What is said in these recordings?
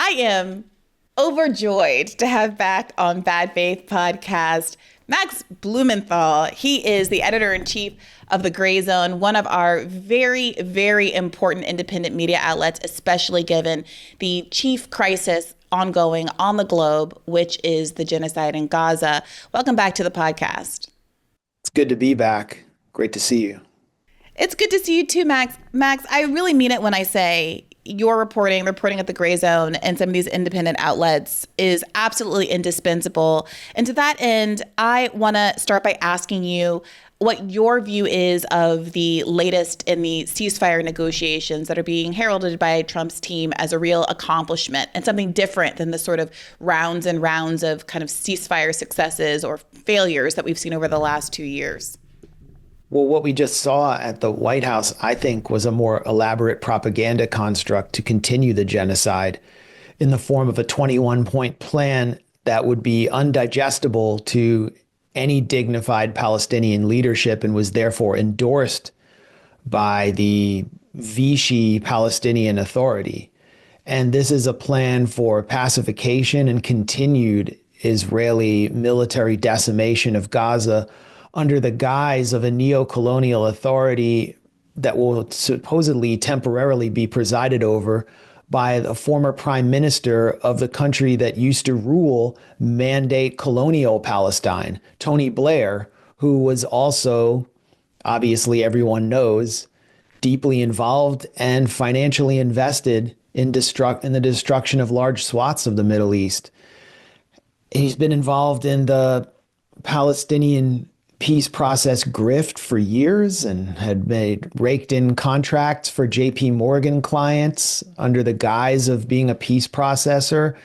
I am overjoyed to have back on Bad Faith podcast Max Blumenthal. He is the editor-in-chief of The Gray Zone, one of our very, very important independent media outlets, especially given the chief crisis ongoing on the globe, which is the genocide in Gaza. Welcome back to the podcast. It's good to be back. Great to see you. It's good to see you too, Max. Max, I really mean it when I say your reporting at the Gray Zone and some of these independent outlets is absolutely indispensable. And to that end, I want to start by asking you what your view is of the latest in the ceasefire negotiations that are being heralded by Trump's team as a real accomplishment and something different than the sort of rounds and rounds of kind of ceasefire successes or failures that we've seen over the last 2 years. Well, what we just saw at the White House, I think, was a more elaborate propaganda construct to continue the genocide in the form of a 21-point plan that would be undigestible to any dignified Palestinian leadership and was therefore endorsed by the Vichy Palestinian Authority. And this is a plan for pacification and continued Israeli military decimation of Gaza under the guise of a neo-colonial authority that will supposedly temporarily be presided over by the former prime minister of the country that used to rule mandate colonial Palestine, Tony Blair, who was also, obviously everyone knows, deeply involved and financially invested in the destruction of large swaths of the Middle East. He's been involved in the Palestinian peace process grift for years and had raked in contracts for JP Morgan clients under the guise of being a peace processor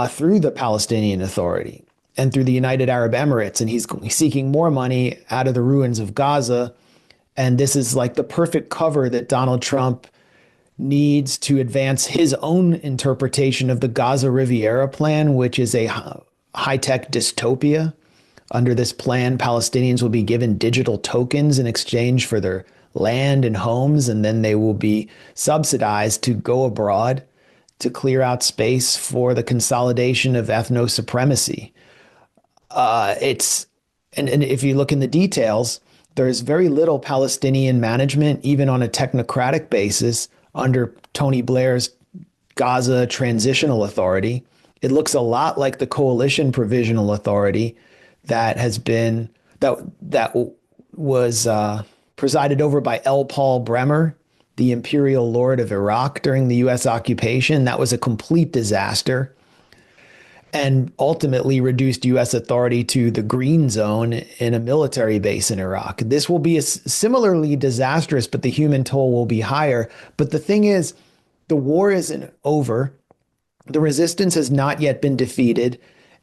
through the Palestinian Authority and through the United Arab Emirates. And he's seeking more money out of the ruins of Gaza. And this is like the perfect cover that Donald Trump needs to advance his own interpretation of the Gaza Riviera plan, which is a high-tech dystopia. Under this plan, Palestinians will be given digital tokens in exchange for their land and homes, and then they will be subsidized to go abroad to clear out space for the consolidation of ethno-supremacy. And if you look in the details, there's very little Palestinian management, even on a technocratic basis, under Tony Blair's Gaza Transitional Authority. It looks a lot like the Coalition Provisional Authority that was presided over by L. Paul Bremer, the Imperial Lord of Iraq during the U.S. occupation. That was a complete disaster and ultimately reduced U.S. authority to the Green Zone in a military base in Iraq. This will be similarly disastrous, but the human toll will be higher. But the thing is, the war isn't over. The resistance has not yet been defeated.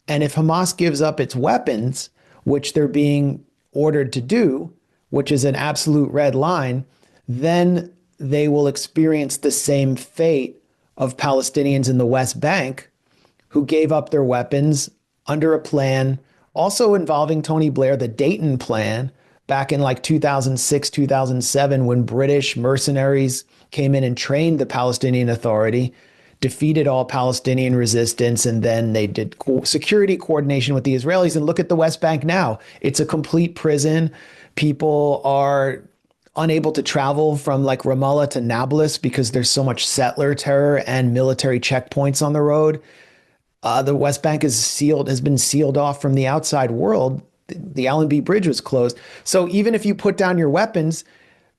And if Hamas gives up its weapons, which they're being ordered to do, which is an absolute red line, then they will experience the same fate of Palestinians in the West Bank who gave up their weapons under a plan also involving Tony Blair, the Dayton Plan, back in like 2006, 2007, when British mercenaries came in and trained the Palestinian Authority, defeated all Palestinian resistance, and then they did security coordination with the Israelis. And look at the West Bank now. It's a complete prison. People are unable to travel from like Ramallah to Nablus because there's so much settler terror and military checkpoints on the road. The West Bank has been sealed off from the outside world. The Allenby Bridge was closed. So even if you put down your weapons,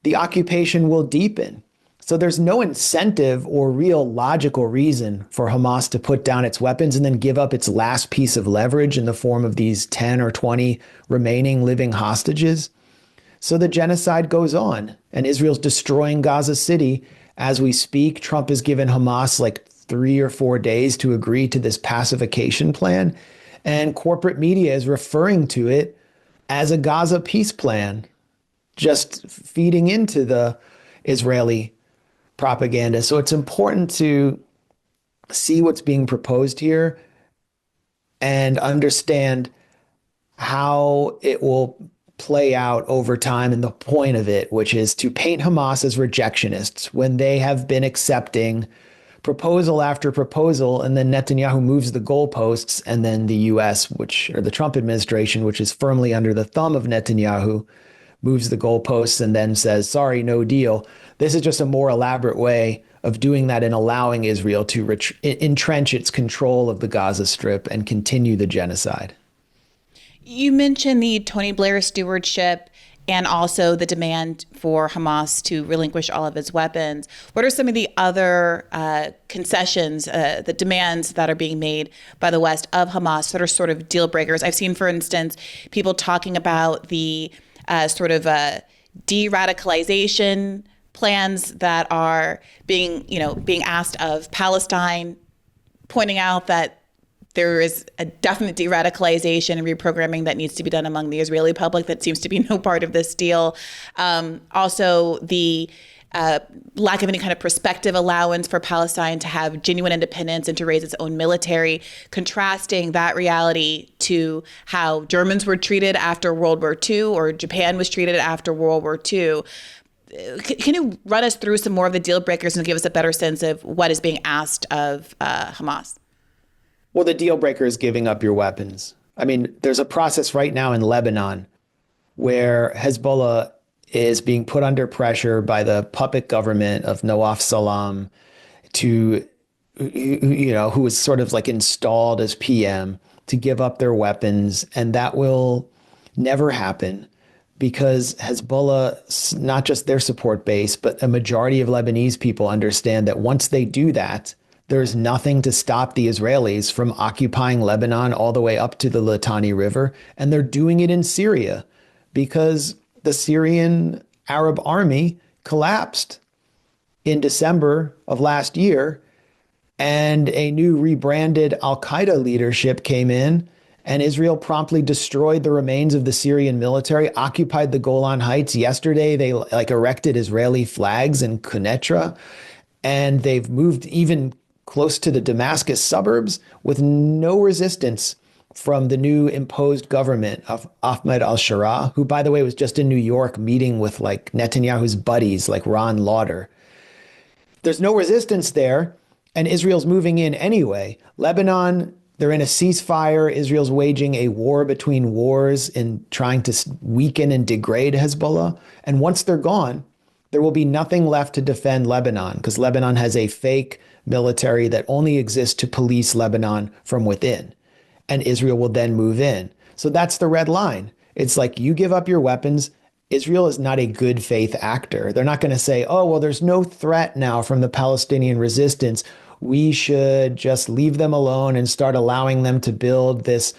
the occupation will deepen. So there's no incentive or real logical reason for Hamas to put down its weapons and then give up its last piece of leverage in the form of these 10 or 20 remaining living hostages. So the genocide goes on, and Israel's destroying Gaza City as we speak. Trump has given Hamas like 3 or 4 days to agree to this pacification plan, and corporate media is referring to it as a Gaza peace plan, just feeding into the Israeli propaganda. So it's important to see what's being proposed here and understand how it will play out over time, and the point of it, which is to paint Hamas as rejectionists when they have been accepting proposal after proposal, and then Netanyahu moves the goalposts, and then the US, or the Trump administration, which is firmly under the thumb of Netanyahu, moves the goalposts and then says, sorry, no deal. This is just a more elaborate way of doing that and allowing Israel to entrench its control of the Gaza Strip and continue the genocide. You mentioned the Tony Blair stewardship and also the demand for Hamas to relinquish all of its weapons. What are some of the other concessions, the demands that are being made by the West of Hamas that are sort of deal breakers? I've seen, for instance, people talking about the de-radicalization plans that are being asked of Palestine, pointing out that there is a definite de-radicalization and reprogramming that needs to be done among the Israeli public that seems to be no part of this deal. Also, the lack of any kind of prospective allowance for Palestine to have genuine independence and to raise its own military, contrasting that reality to how Germans were treated after World War II or Japan was treated after World War II. Can you run us through some more of the deal breakers and give us a better sense of what is being asked of Hamas? Well, the deal breaker is giving up your weapons. I mean, there's a process right now in Lebanon where Hezbollah is being put under pressure by the puppet government of Nawaf Salam who was sort of like installed as PM to give up their weapons. And that will never happen because Hezbollah, not just their support base, but a majority of Lebanese people understand that once they do that, there's nothing to stop the Israelis from occupying Lebanon all the way up to the Litani River. And they're doing it in Syria because the Syrian Arab army collapsed in December of last year, and a new rebranded al-Qaeda leadership came in, and Israel promptly destroyed the remains of the Syrian military, occupied the Golan Heights. Yesterday, they erected Israeli flags in Quneitra, and they've moved even close to the Damascus suburbs with no resistance from the new imposed government of Ahmed al-Shara, who, by the way, was just in New York meeting with Netanyahu's buddies like Ron Lauder. There's no resistance there, and Israel's moving in anyway. Lebanon, they're in a ceasefire. Israel's waging a war between wars in trying to weaken and degrade Hezbollah. And once they're gone, there will be nothing left to defend Lebanon because Lebanon has a fake military that only exists to police Lebanon from within. And Israel will then move in. So that's the red line. It's like you give up your weapons. Israel is not a good faith actor. They're not going to say, oh, well, there's no threat now from the Palestinian resistance. We should just leave them alone and start allowing them to build this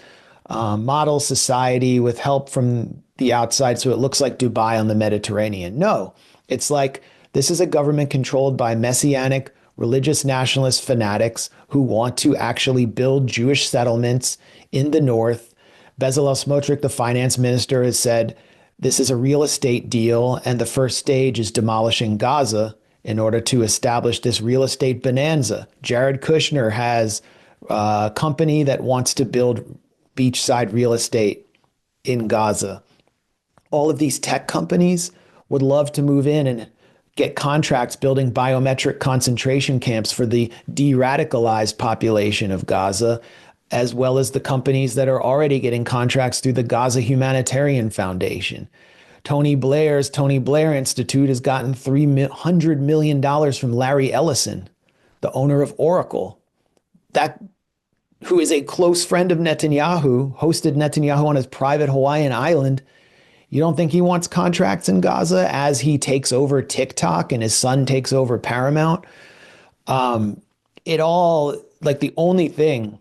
model society with help from the outside so it looks like Dubai on the Mediterranean. No, it's like this is a government controlled by messianic religious nationalist fanatics who want to actually build Jewish settlements in the north. Bezalel Smotrich, the finance minister, has said this is a real estate deal, and the first stage is demolishing Gaza in order to establish this real estate bonanza. Jared Kushner has a company that wants to build beachside real estate in Gaza. All of these tech companies would love to move in and get contracts building biometric concentration camps for the de-radicalized population of Gaza, as well as the companies that are already getting contracts through the Gaza Humanitarian Foundation. Tony Blair's Tony Blair Institute has gotten $300 million from Larry Ellison, the owner of Oracle, who is a close friend of Netanyahu, hosted Netanyahu on his private Hawaiian island. You don't think he wants contracts in Gaza as he takes over TikTok and his son takes over Paramount? The only thing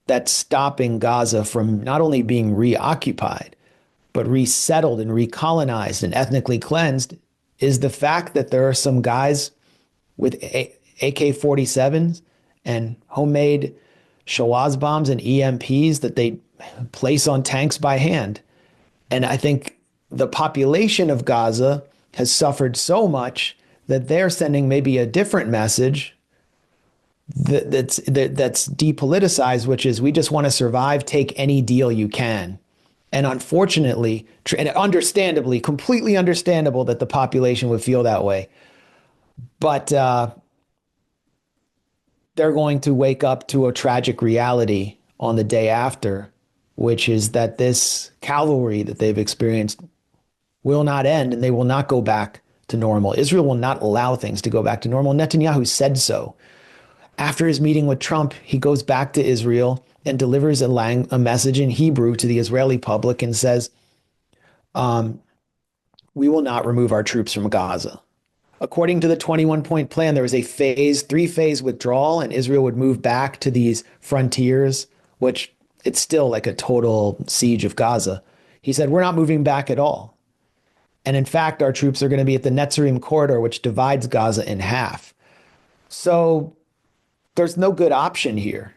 that's stopping Gaza from not only being reoccupied, but resettled and recolonized and ethnically cleansed is the fact that there are some guys with AK-47s and homemade Shawaz bombs and EMPs that they place on tanks by hand. And I think the population of Gaza has suffered so much that they're sending maybe a different message that's depoliticized, which is we just want to survive, take any deal you can. And unfortunately, and understandably, completely understandable that the population would feel that way. But they're going to wake up to a tragic reality on the day after, which is that this cavalry that they've experienced will not end and they will not go back to normal. Israel will not allow things to go back to normal. Netanyahu said so. After his meeting with Trump, he goes back to Israel and delivers a message in Hebrew to the Israeli public and says, we will not remove our troops from Gaza. According to the 21-point plan, there was a three-phase withdrawal, and Israel would move back to these frontiers, which it's still like a total siege of Gaza. He said, we're not moving back at all. And in fact, our troops are going to be at the Netzarim corridor, which divides Gaza in half. So there's no good option here.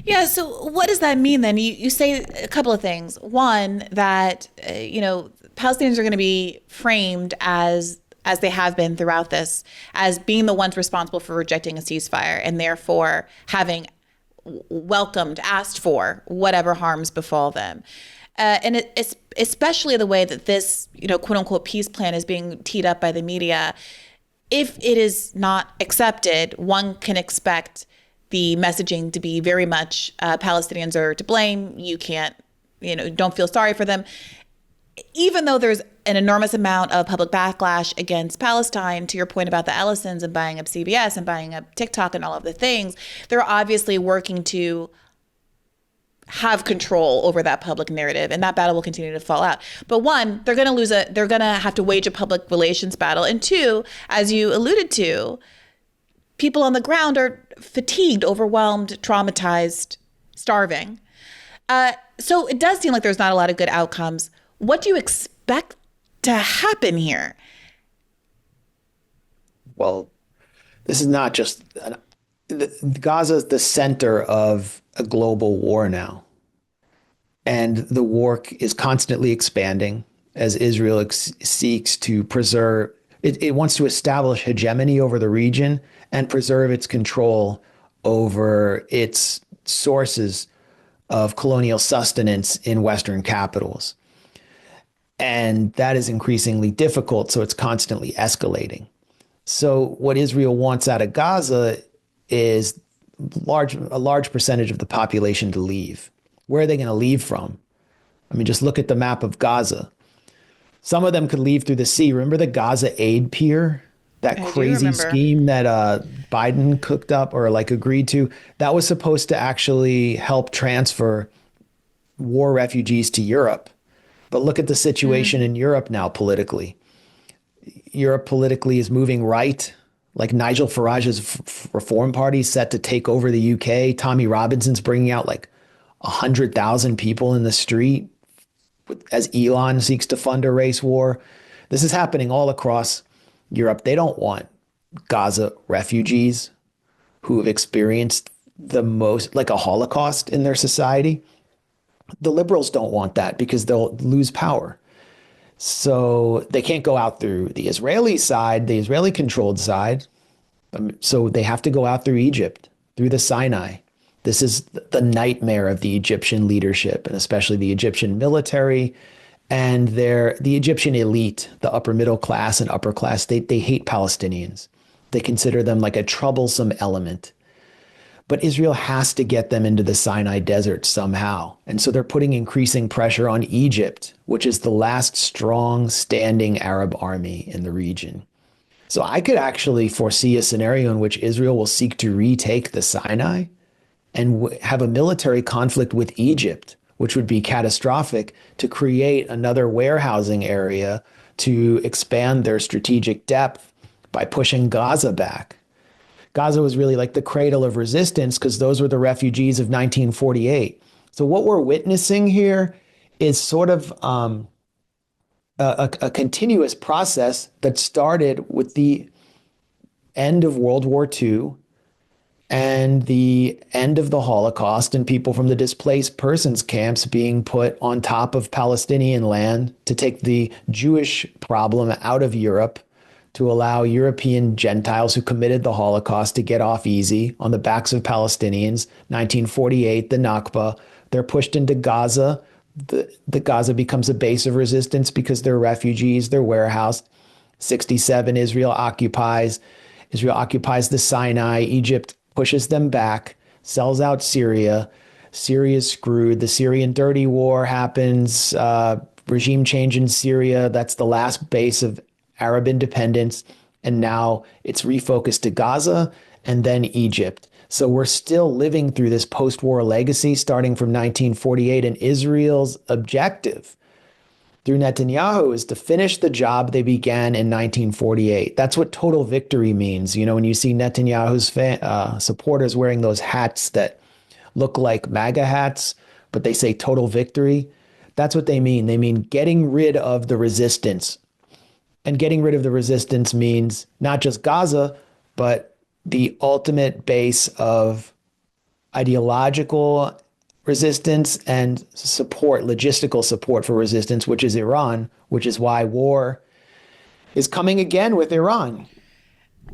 Yeah, so what does that mean then? You say a couple of things. One, that, Palestinians are going to be framed as they have been throughout this, as being the ones responsible for rejecting a ceasefire and therefore having welcomed, asked for whatever harms befall them. And it's especially the way that this, quote unquote, peace plan is being teed up by the media. If it is not accepted, one can expect the messaging to be very much Palestinians are to blame. You can't, don't feel sorry for them. Even though there's an enormous amount of public backlash against Palestine, to your point about the Ellisons and buying up CBS and buying up TikTok and all of the things, they're obviously working to have control over that public narrative, and that battle will continue to fall out. But one, they're going to have to wage a public relations battle. And two, as you alluded to, people on the ground are fatigued, overwhelmed, traumatized, starving. So it does seem like there's not a lot of good outcomes. What do you expect to happen here? Well, this is not just Gaza is the center of a global war now. And the war is constantly expanding as Israel seeks to preserve, it wants to establish hegemony over the region and preserve its control over its sources of colonial sustenance in Western capitals. And that is increasingly difficult, so it's constantly escalating. So what Israel wants out of Gaza is a large percentage of the population to leave. Where are they going to leave from? I mean, just look at the map of Gaza. Some of them could leave through the sea. Remember the Gaza aid pier? That crazy scheme that Biden cooked up or agreed to? That was supposed to actually help transfer war refugees to Europe. But look at the situation in Europe now politically. Europe politically is moving right. Like Nigel Farage's Reform Party set to take over the UK. Tommy Robinson's bringing out 100,000 people in the street as Elon seeks to fund a race war. This is happening all across Europe. They don't want Gaza refugees who have experienced the most, like a Holocaust in their society. The liberals don't want that because they'll lose power. So they can't go out through the Israeli side, the Israeli controlled side. So they have to go out through Egypt, through the Sinai. This is the nightmare of the Egyptian leadership, and especially the Egyptian military and the Egyptian elite, the upper middle class and upper class. They hate Palestinians. They consider them like a troublesome element. But Israel has to get them into the Sinai desert somehow. And so they're putting increasing pressure on Egypt, which is the last strong standing Arab army in the region. So I could actually foresee a scenario in which Israel will seek to retake the Sinai and have a military conflict with Egypt, which would be catastrophic, to create another warehousing area to expand their strategic depth by pushing Gaza back. Gaza was really like the cradle of resistance because those were the refugees of 1948. So what we're witnessing here is sort of a continuous process that started with the end of World War II and the end of the Holocaust and people from the displaced persons camps being put on top of Palestinian land to take the Jewish problem out of Europe, to allow European Gentiles who committed the Holocaust to get off easy on the backs of Palestinians. 1948, the Nakba, they're pushed into Gaza. The Gaza becomes a base of resistance because they're refugees, they're warehoused. 67, Israel occupies the Sinai. Egypt pushes them back, sells out Syria. Syria's screwed. The Syrian dirty war happens, regime change in Syria. That's the last base of Arab independence. And now it's refocused to Gaza and then Egypt. So we're still living through this post-war legacy starting from 1948. And Israel's objective through Netanyahu is to finish the job they began in 1948. That's what total victory means. You know, when you see Netanyahu's supporters wearing those hats that look like MAGA hats, but they say total victory, that's what they mean. They mean getting rid of the resistance. And getting rid of the resistance means not just Gaza, but the ultimate base of ideological resistance and support, logistical support for resistance, which is Iran, which is why war is coming again with Iran.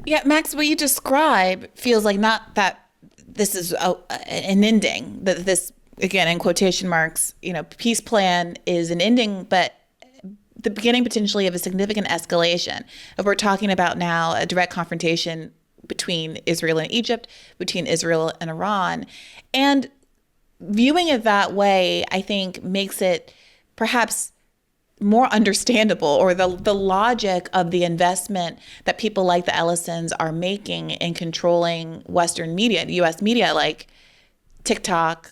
Yeah, Max, what you describe feels like not that this is an ending, that this, again, in quotation marks, peace plan is an ending, but the beginning potentially of a significant escalation. If we're talking about now a direct confrontation between Israel and Egypt, between Israel and Iran. And viewing it that way, I think, makes it perhaps more understandable, or the logic of the investment that people like the Ellisons are making in controlling Western media, U.S. media like TikTok,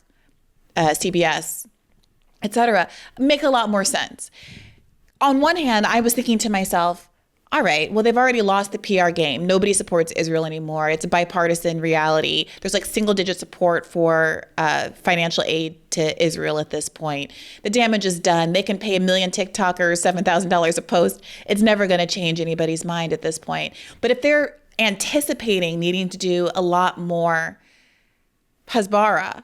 CBS, et cetera, make a lot more sense. On one hand, I was thinking to myself, all right, well, they've already lost the PR game. Nobody supports Israel anymore. It's a bipartisan reality. There's like single digit support for financial aid to Israel at this point. The damage is done. They can pay a million TikTokers $7,000 a post. It's never going to change anybody's mind at this point. But if they're anticipating needing to do a lot more hasbara,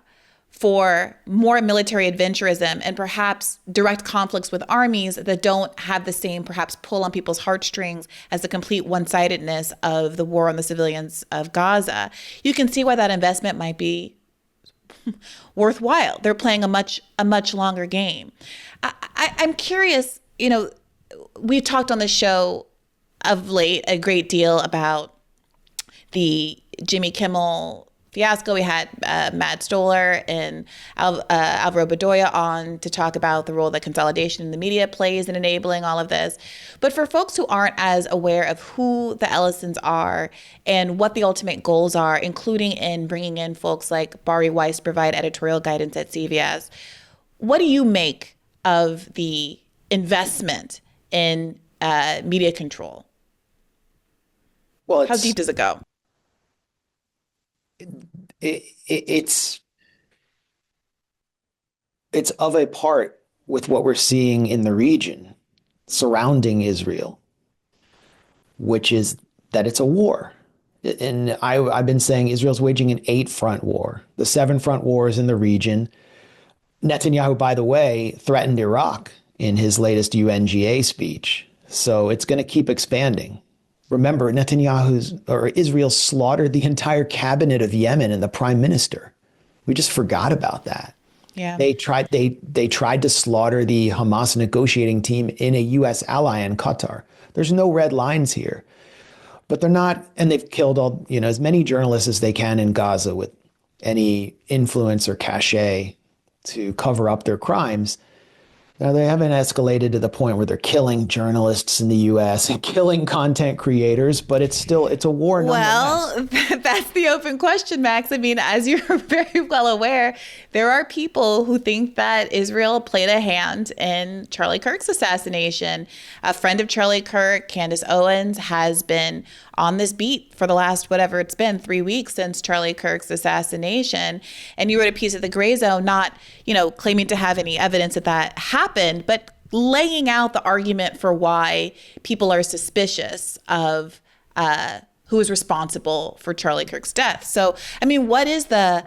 for more military adventurism and perhaps direct conflicts with armies that don't have the same perhaps pull on people's heartstrings as the complete one-sidedness of the war on the civilians of Gaza, you can see why that investment might be worthwhile. They're playing a much longer game. I'm curious, we've talked on the show of late a great deal about the Jimmy Kimmel fiasco. We had Matt Stoller and Alvaro Bedoya on to talk about the role that consolidation in the media plays in enabling all of this. But for folks who aren't as aware of who the Ellisons are and what the ultimate goals are, including in bringing in folks like Bari Weiss to provide editorial guidance at CBS, what do you make of the investment in media control? Well, how deep does it go? It's of a part with what we're seeing in the region surrounding Israel, which is that it's a war. And I've been saying Israel's waging an 8-front war. The 7-front wars in the region. Netanyahu, by the way, threatened Iraq in his latest UNGA speech. So it's going to keep expanding. Remember, Israel slaughtered the entire cabinet of Yemen and the prime minister. We just forgot about that. Yeah. They tried to slaughter the Hamas negotiating team in a U.S. ally in Qatar. There's no red lines here, but they're not, and they've killed as many journalists as they can in Gaza with any influence or cachet to cover up their crimes. Now, they haven't escalated to the point where they're killing journalists in the U.S. and killing content creators, but it's a war nonetheless. Well, that's the open question, Max. I mean, as you're very well aware, there are people who think that Israel played a hand in Charlie Kirk's assassination. A friend of Charlie Kirk, Candace Owens, has been on this beat for the last, whatever it's been, 3 weeks since Charlie Kirk's assassination. And you wrote a piece at the Gray Zone, not, claiming to have any evidence that happened, but laying out the argument for why people are suspicious of who is responsible for Charlie Kirk's death. So, I mean, what is the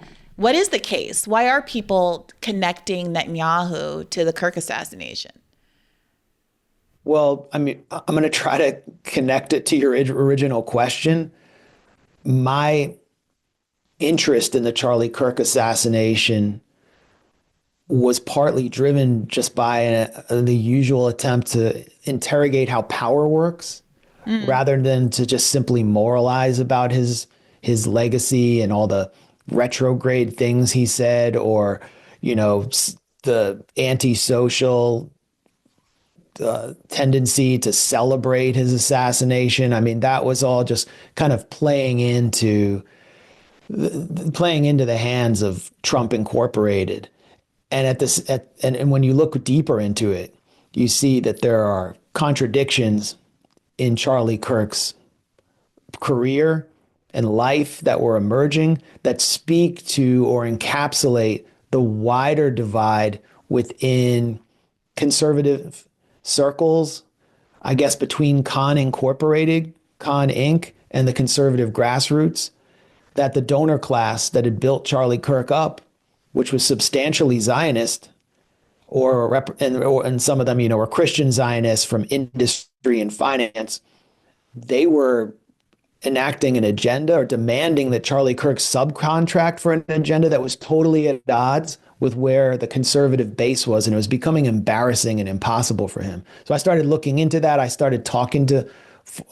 case? Why are people connecting Netanyahu to the Kirk assassination? Well, I mean, I'm going to try to connect it to your original question. My interest in the Charlie Kirk assassination was partly driven just by the usual attempt to interrogate how power works, rather than to just simply moralize about his his legacy and all the retrograde things he said, or, the antisocial tendency to celebrate his assassination. I mean, that was all just kind of playing into the hands of Trump Incorporated. And and when you look deeper into it, you see that there are contradictions in Charlie Kirk's career and life that were emerging that speak to or encapsulate the wider divide within conservative circles, I guess, between Khan Incorporated, Khan Inc., and the conservative grassroots, that the donor class that had built Charlie Kirk up, which was substantially Zionist, and some of them, were Christian Zionists from industry and finance, they were enacting an agenda or demanding that Charlie Kirk subcontract for an agenda that was totally at odds with where the conservative base was, and it was becoming embarrassing and impossible for him. So I started looking into that. I started talking to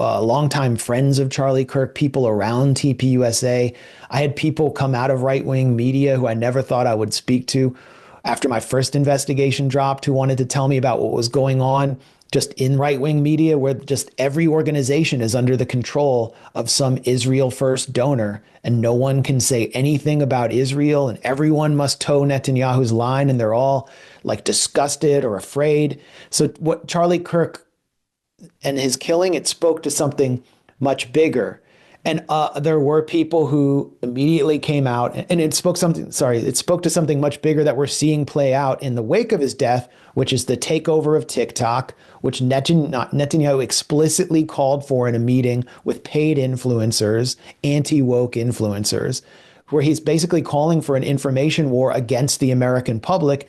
longtime friends of Charlie Kirk, people around TPUSA. I had people come out of right-wing media who I never thought I would speak to after my first investigation dropped, who wanted to tell me about what was going on just in right-wing media, where just every organization is under the control of some Israel first donor, and no one can say anything about Israel, and everyone must toe Netanyahu's line, and they're all like disgusted or afraid. So what Charlie Kirk and his killing, it spoke to something much bigger. And there were people who immediately came out, and it spoke to something much bigger that we're seeing play out in the wake of his death, which is the takeover of TikTok, which Netanyahu explicitly called for in a meeting with paid influencers, anti-woke influencers, where he's basically calling for an information war against the American public.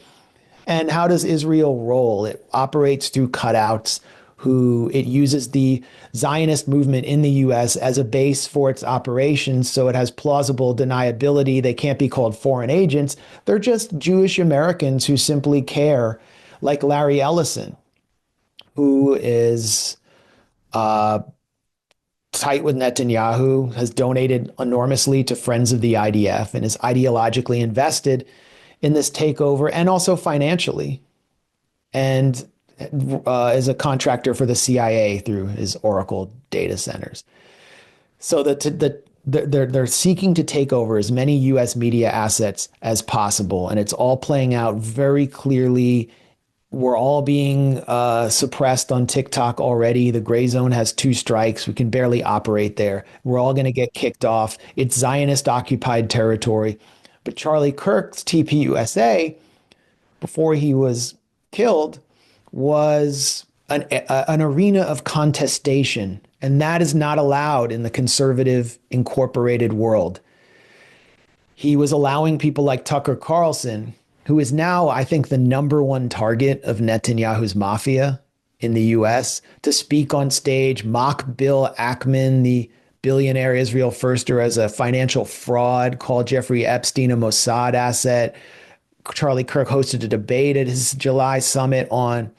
And how does Israel roll? It operates through cutouts. It uses the Zionist movement in the U.S. as a base for its operations, so it has plausible deniability. They can't be called foreign agents. They're just Jewish Americans who simply care, like Larry Ellison, who is tight with Netanyahu, has donated enormously to Friends of the IDF, and is ideologically invested in this takeover, and also financially, and is a contractor for the CIA through his Oracle data centers. So they're seeking to take over as many U.S. media assets as possible, and it's all playing out very clearly. We're all being suppressed on TikTok already. The gray zone has 2 strikes. We can barely operate there. We're all going to get kicked off. It's Zionist occupied territory. But Charlie Kirk's TPUSA, before he was killed, was an arena of contestation, and that is not allowed in the conservative incorporated world. He was allowing people like Tucker Carlson, who is now, I think, the #1 target of Netanyahu's mafia in the U.S., to speak on stage, mock Bill Ackman, the billionaire Israel firster, as a financial fraud, call Jeffrey Epstein a Mossad asset. Charlie Kirk hosted a debate at his July summit on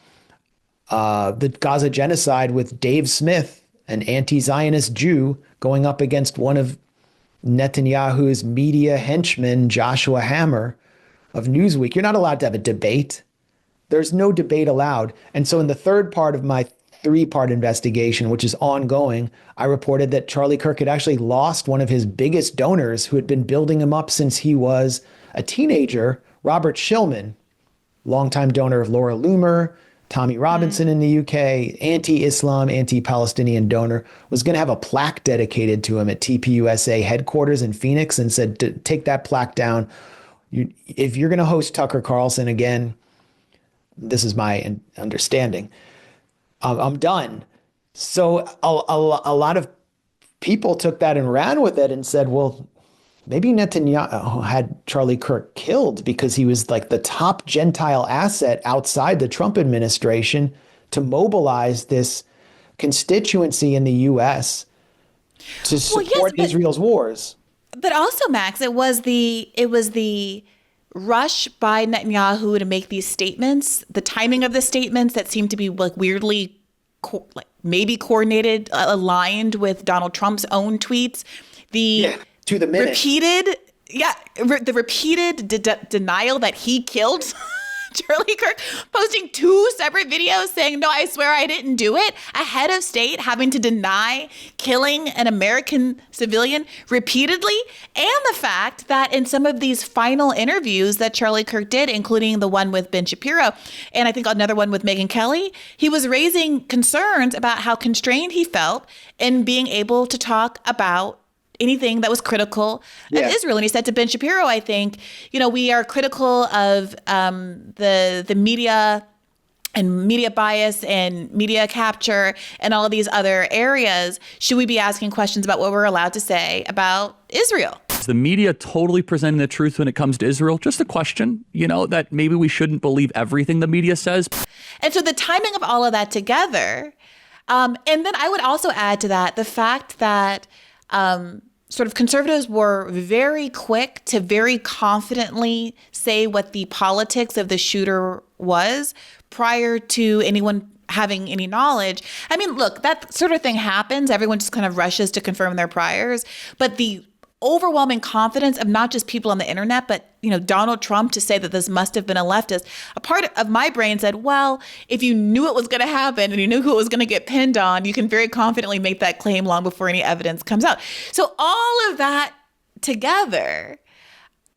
the Gaza genocide with Dave Smith, an anti-Zionist Jew, going up against one of Netanyahu's media henchmen, Joshua Hammer of Newsweek. You're not allowed to have a debate. There's no debate allowed. And so in the third part of my 3-part investigation, which is ongoing, I reported that Charlie Kirk had actually lost one of his biggest donors, who had been building him up since he was a teenager, Robert Shillman, longtime donor of Laura Loomer, Tommy Robinson in the UK, anti-Islam, anti-Palestinian donor, was going to have a plaque dedicated to him at TPUSA headquarters in Phoenix, and said, take that plaque down. If you're going to host Tucker Carlson again, this is my understanding, I'm done. So a lot of people took that and ran with it and said, well, maybe Netanyahu had Charlie Kirk killed because he was like the top Gentile asset outside the Trump administration to mobilize this constituency in the U.S. to support Israel's wars. But also, Max, it was the rush by Netanyahu to make these statements, the timing of the statements that seemed to be like weirdly maybe coordinated, aligned with Donald Trump's own tweets. The Yeah, to the minute. the repeated denial that he killed Charlie Kirk, posting 2 separate videos saying, no, I swear I didn't do it. A head of state having to deny killing an American civilian repeatedly. And the fact that in some of these final interviews that Charlie Kirk did, including the one with Ben Shapiro, and I think another one with Megyn Kelly, he was raising concerns about how constrained he felt in being able to talk about anything that was critical of Israel. And he said to Ben Shapiro, I think, we are critical of the media and media bias and media capture and all of these other areas. Should we be asking questions about what we're allowed to say about Israel? Is the media totally presenting the truth when it comes to Israel? Just a question, that maybe we shouldn't believe everything the media says. And so the timing of all of that together, and then I would also add to that the fact that sort of conservatives were very quick to very confidently say what the politics of the shooter was prior to anyone having any knowledge. I mean, look, that sort of thing happens. Everyone just kind of rushes to confirm their priors. But the overwhelming confidence of not just people on the internet, but Donald Trump to say that this must have been a leftist. A part of my brain said, well, if you knew it was going to happen and you knew who it was going to get pinned on, you can very confidently make that claim long before any evidence comes out. So all of that together.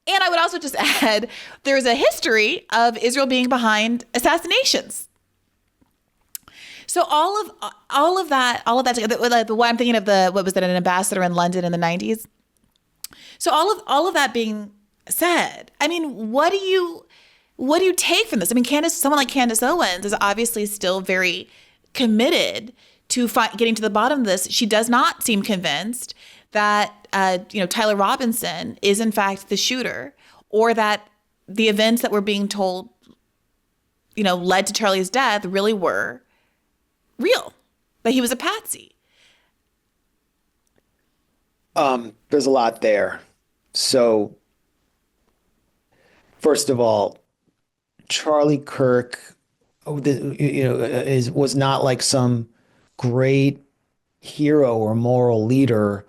And I would also just add, there's a history of Israel being behind assassinations. So all of that together, what I'm thinking of an ambassador in London in the 90s. So all of that being said, I mean, what do you take from this? I mean, someone like Candace Owens is obviously still very committed to getting to the bottom of this. She does not seem convinced that Tyler Robinson is in fact the shooter, or that the events that were being told, led to Charlie's death really were real, that he was a patsy. There's a lot there. So, first of all, Charlie Kirk, was not like some great hero or moral leader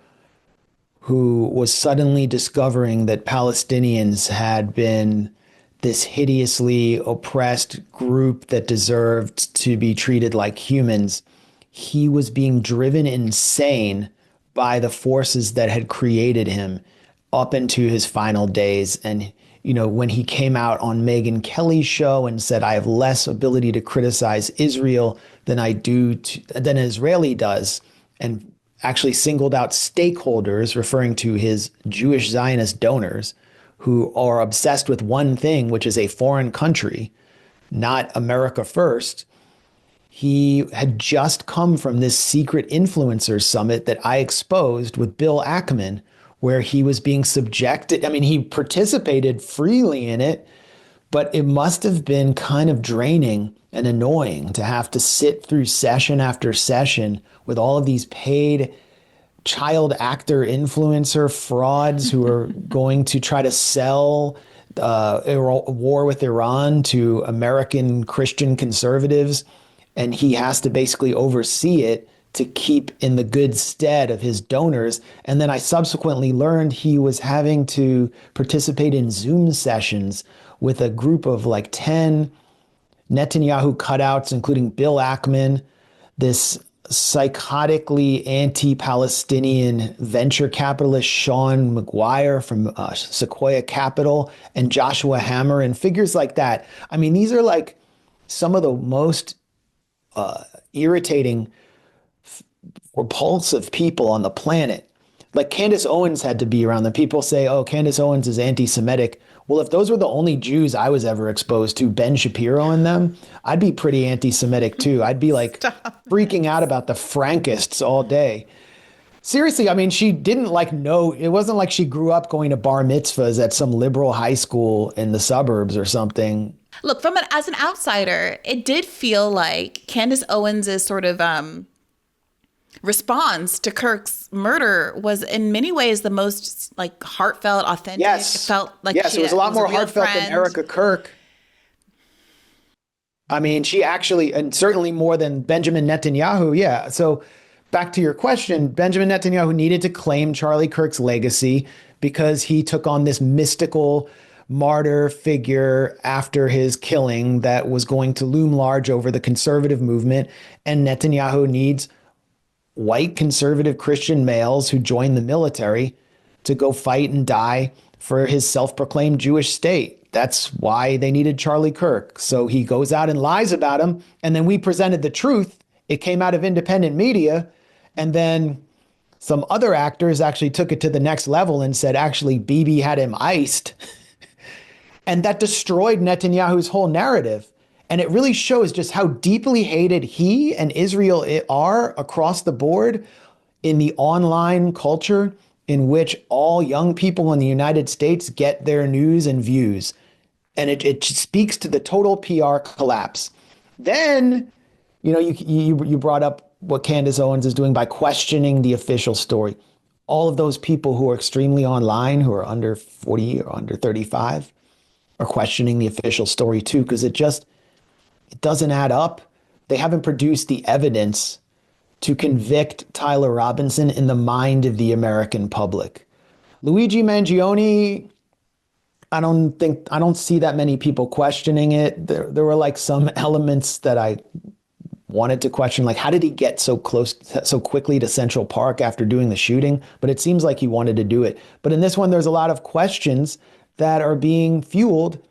who was suddenly discovering that Palestinians had been this hideously oppressed group that deserved to be treated like humans. He was being driven insane by the forces that had created him up into his final days. And, when he came out on Megyn Kelly's show and said, I have less ability to criticize Israel than an Israeli does, and actually singled out stakeholders, referring to his Jewish Zionist donors, who are obsessed with one thing, which is a foreign country, not America first. He had just come from this secret influencer summit that I exposed with Bill Ackman, where he was being subjected. I mean, he participated freely in it, but it must have been kind of draining and annoying to have to sit through session after session with all of these paid child actor influencer frauds who are going to try to sell a war with Iran to American Christian conservatives. And he has to basically oversee it to keep in the good stead of his donors. And then I subsequently learned he was having to participate in Zoom sessions with a group of like 10 Netanyahu cutouts, including Bill Ackman, this psychotically anti-Palestinian venture capitalist Sean McGuire from Sequoia Capital, and Joshua Hammer, and figures like that. I mean, these are like some of the most irritating, repulsive people on the planet. Like Candace Owens had to be around them. People say, oh, Candace Owens is anti-Semitic. Well, if those were the only Jews I was ever exposed to, Ben Shapiro and them, I'd be pretty anti-Semitic too. I'd be like freaking out about the Frankists all day. Seriously, I mean, she didn't know, it wasn't like she grew up going to bar mitzvahs at some liberal high school in the suburbs or something. Look, as an outsider, it did feel like Candace Owens' sort of response to Kirk's murder was in many ways the most like heartfelt, authentic. Yes. It felt like it was a lot more heartfelt than Erica Kirk. I mean, she actually, and certainly more than Benjamin Netanyahu. Yeah. So back to your question, Benjamin Netanyahu needed to claim Charlie Kirk's legacy because he took on this mystical martyr figure after his killing that was going to loom large over the conservative movement. And Netanyahu needs white conservative Christian males who join the military to go fight and die for his self-proclaimed Jewish state. That's why they needed Charlie Kirk. So he goes out and lies about him. And then we presented the truth. It came out of independent media. And then some other actors actually took it to the next level and said, actually, Bibi had him iced. And that destroyed Netanyahu's whole narrative. And it really shows just how deeply hated he and Israel are across the board in the online culture in which all young people in the United States get their news and views. And it speaks to the total PR collapse. Then, you brought up what Candace Owens is doing by questioning the official story. All of those people who are extremely online, who are under 40 or under 35, are questioning the official story too, because it doesn't add up. They haven't produced the evidence to convict Tyler Robinson in the mind of the American public. Luigi Mangione, I don't see that many people questioning it. There were like some elements that I wanted to question, like how did he get so close so quickly to Central Park after doing the shooting? But it seems like he wanted to do it. But in this one, there's a lot of questions that are being fueled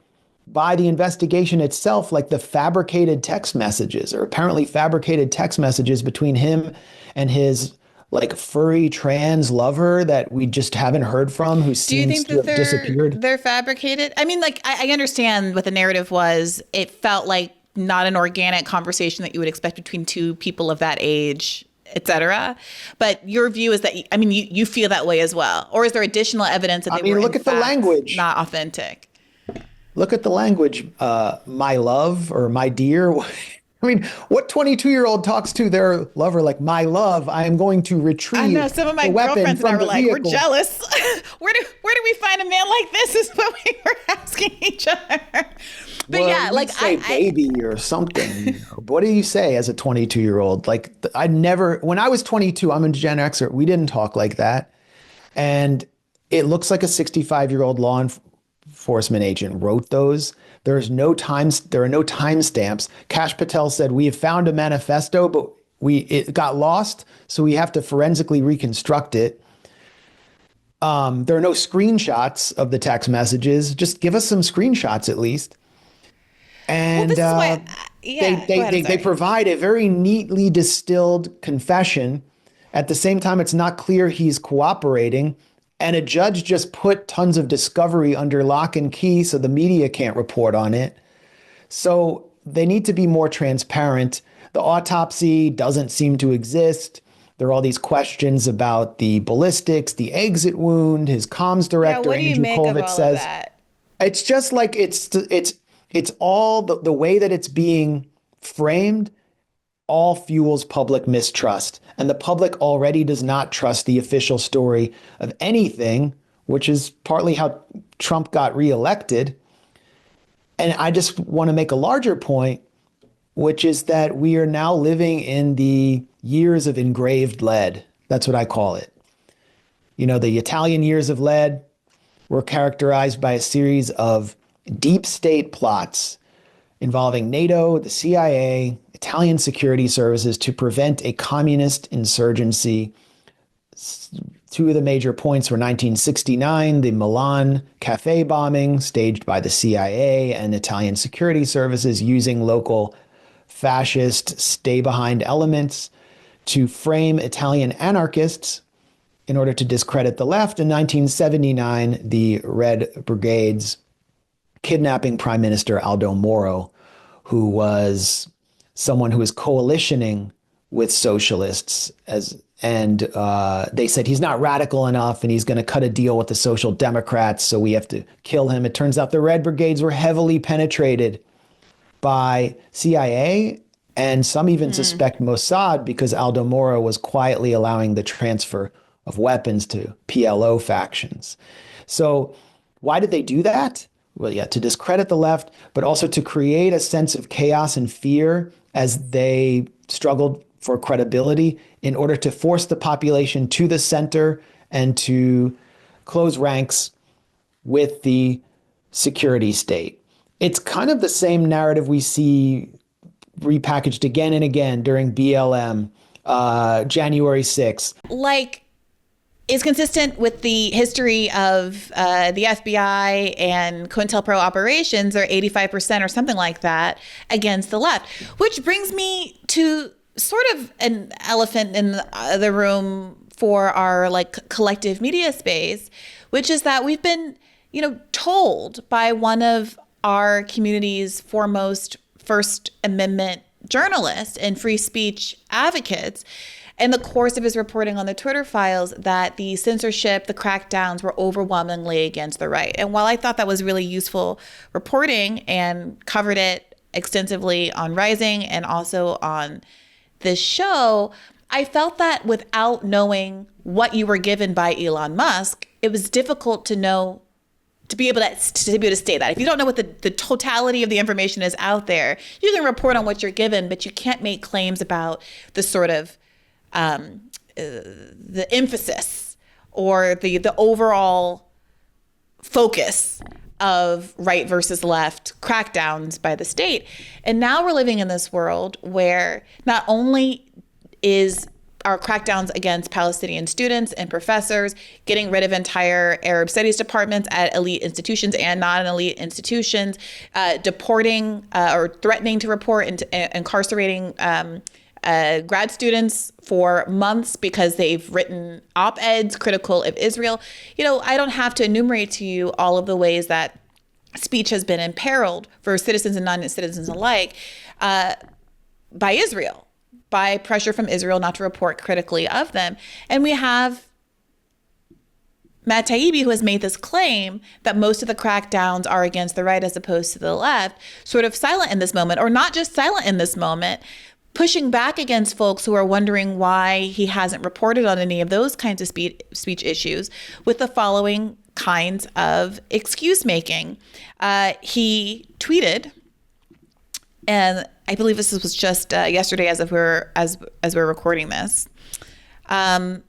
by the investigation itself, like the fabricated text messages, or apparently fabricated text messages between him and his like furry trans lover that we just haven't heard from, who seems to have disappeared. They're fabricated? I mean, like, I understand what the narrative was. It felt like not an organic conversation that you would expect between two people of that age, et cetera. But your view is that, I mean, you feel that way as well. Or is there additional evidence that they were look at the language, not authentic? Look at the language, my love or my dear. I mean, what 22-year-old talks to their lover like, my love, I am going to retrieve. I know some of my girlfriends and I were like, vehicle. We're jealous. where do we find a man like this is what we were asking each other. But well, yeah, like say baby or something. What do you say as a 22-year-old? Like when I was 22, I'm a Gen Xer. We didn't talk like that. And it looks like a 65-year-old law enforcement agent wrote those. There are no timestamps. Kash Patel said, we have found a manifesto, but it got lost. So we have to forensically reconstruct it. There are no screenshots of the text messages. Just give us some screenshots at least. And they provide a very neatly distilled confession. At the same time, it's not clear he's cooperating. And a judge just put tons of discovery under lock and key so the media can't report on it. So they need to be more transparent. The autopsy doesn't seem to exist. There are all these questions about the ballistics, the exit wound. His comms director, Andrew Kolvitz, says it's just like it's all the way that it's being framed all fuels public mistrust. And the public already does not trust the official story of anything, which is partly how Trump got reelected. And I just want to make a larger point, which is that we are now living in the years of engraved lead. That's what I call it. The Italian years of lead were characterized by a series of deep state plots involving NATO, the CIA, Italian security services to prevent a communist insurgency. Two of the major points were 1969, the Milan cafe bombing staged by the CIA and Italian security services using local fascist stay-behind elements to frame Italian anarchists in order to discredit the left. In 1979, the Red Brigades kidnapping Prime Minister Aldo Moro, who was someone who was coalitioning with socialists, they said he's not radical enough and he's going to cut a deal with the Social Democrats, so we have to kill him. It turns out the Red Brigades were heavily penetrated by CIA, and some even suspect Mossad because Aldo Moro was quietly allowing the transfer of weapons to PLO factions. So why did they do that? Well, yeah, to discredit the left, but also to create a sense of chaos and fear as they struggled for credibility in order to force the population to the center and to close ranks with the security state. It's kind of the same narrative we see repackaged again and again during BLM, January 6th. Like, is consistent with the history of the FBI and COINTELPRO operations are 85% or something like that against the left, which brings me to sort of an elephant in the room for our like collective media space, which is that we've been, told by one of our community's foremost First Amendment journalists and free speech advocates in the course of his reporting on the Twitter files that the censorship, the crackdowns were overwhelmingly against the right. And while I thought that was really useful reporting and covered it extensively on Rising and also on this show, I felt that without knowing what you were given by Elon Musk, it was difficult to know, to be able to say that. If you don't know what the totality of the information is out there, you can report on what you're given, but you can't make claims about the sort of the emphasis or the overall focus of right versus left crackdowns by the state. And now we're living in this world where not only is our crackdowns against Palestinian students and professors, getting rid of entire Arab studies departments at elite institutions and non-elite institutions, deporting or threatening to report and incarcerating grad students for months because they've written op-eds critical of Israel. I don't have to enumerate to you all of the ways that speech has been imperiled for citizens and non-citizens alike by Israel, by pressure from Israel not to report critically of them. And we have Matt Taibbi, who has made this claim that most of the crackdowns are against the right as opposed to the left, sort of silent in this moment, or not just silent in this moment, pushing back against folks who are wondering why he hasn't reported on any of those kinds of speech issues with the following kinds of excuse making. He tweeted, and I believe this was just yesterday as we're recording this, in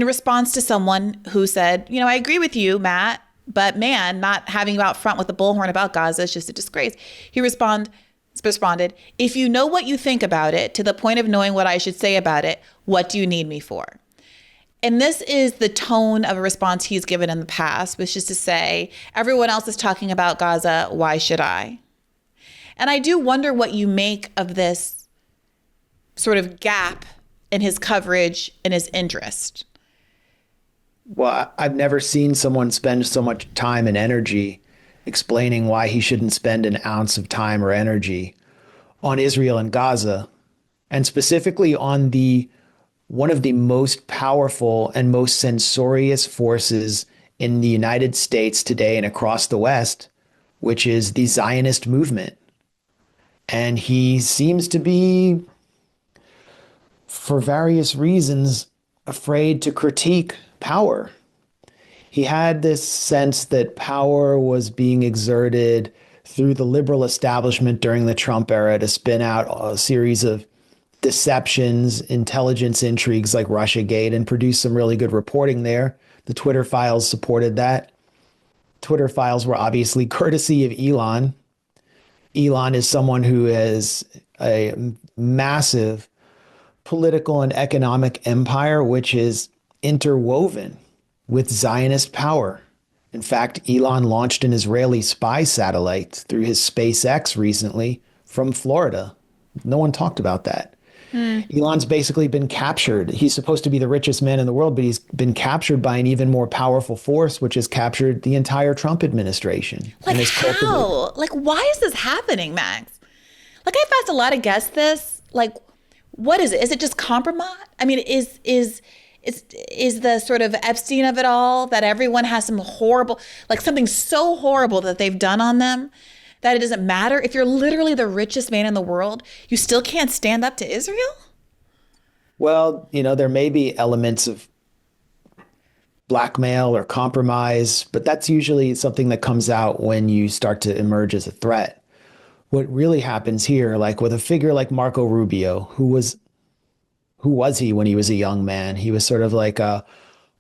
response to someone who said, I agree with you, Matt, but man, not having you out front with the bullhorn about Gaza is just a disgrace. He responded, if you know what you think about it to the point of knowing what I should say about it, what do you need me for? And this is the tone of a response he's given in the past, which is to say, everyone else is talking about Gaza, why should I? And I do wonder what you make of this sort of gap in his coverage and his interest. Well, I've never seen someone spend so much time and energy explaining why he shouldn't spend an ounce of time or energy on Israel and Gaza, and specifically on one of the most powerful and most censorious forces in the United States today and across the West, which is the Zionist movement. And he seems to be, for various reasons, afraid to critique power. He had this sense that power was being exerted through the liberal establishment during the Trump era to spin out a series of deceptions, intelligence intrigues like Russiagate, and produce some really good reporting there. The Twitter files supported that. Twitter files were obviously courtesy of Elon. Elon is someone who has a massive political and economic empire, which is interwoven with Zionist power. In fact, Elon launched an Israeli spy satellite through his SpaceX recently from Florida. No one talked about that. Elon's basically been captured. He's supposed to be the richest man in the world, but he's been captured by an even more powerful force, which has captured the entire Trump administration. Like how? Like, why is this happening, Max? Like, I've asked a lot of guests this. Like, what is it? Is it just compromise? I mean, is the sort of Epstein of it all, that everyone has some horrible, like something so horrible that they've done on them that it doesn't matter? If you're literally the richest man in the world, you still can't stand up to Israel? Well, there may be elements of blackmail or compromise, but that's usually something that comes out when you start to emerge as a threat. what really happens here, like with a figure like Marco Rubio, who was he when he was a young man? He was sort of like a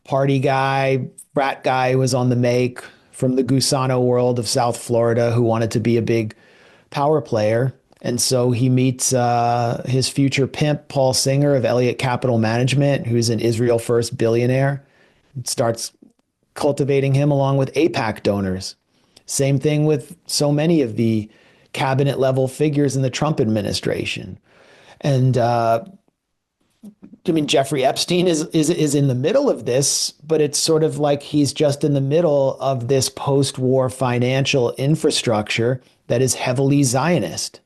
party guy, frat guy who was on the make from the Gusano world of South Florida who wanted to be a big power player. And so he meets his future pimp, Paul Singer of Elliott Capital Management, who's an Israel First billionaire, starts cultivating him along with AIPAC donors. Same thing with so many of the cabinet level figures in the Trump administration. And I mean, Jeffrey Epstein is in the middle of this, but it's sort of like he's just in the middle of this post-war financial infrastructure that is heavily Zionist.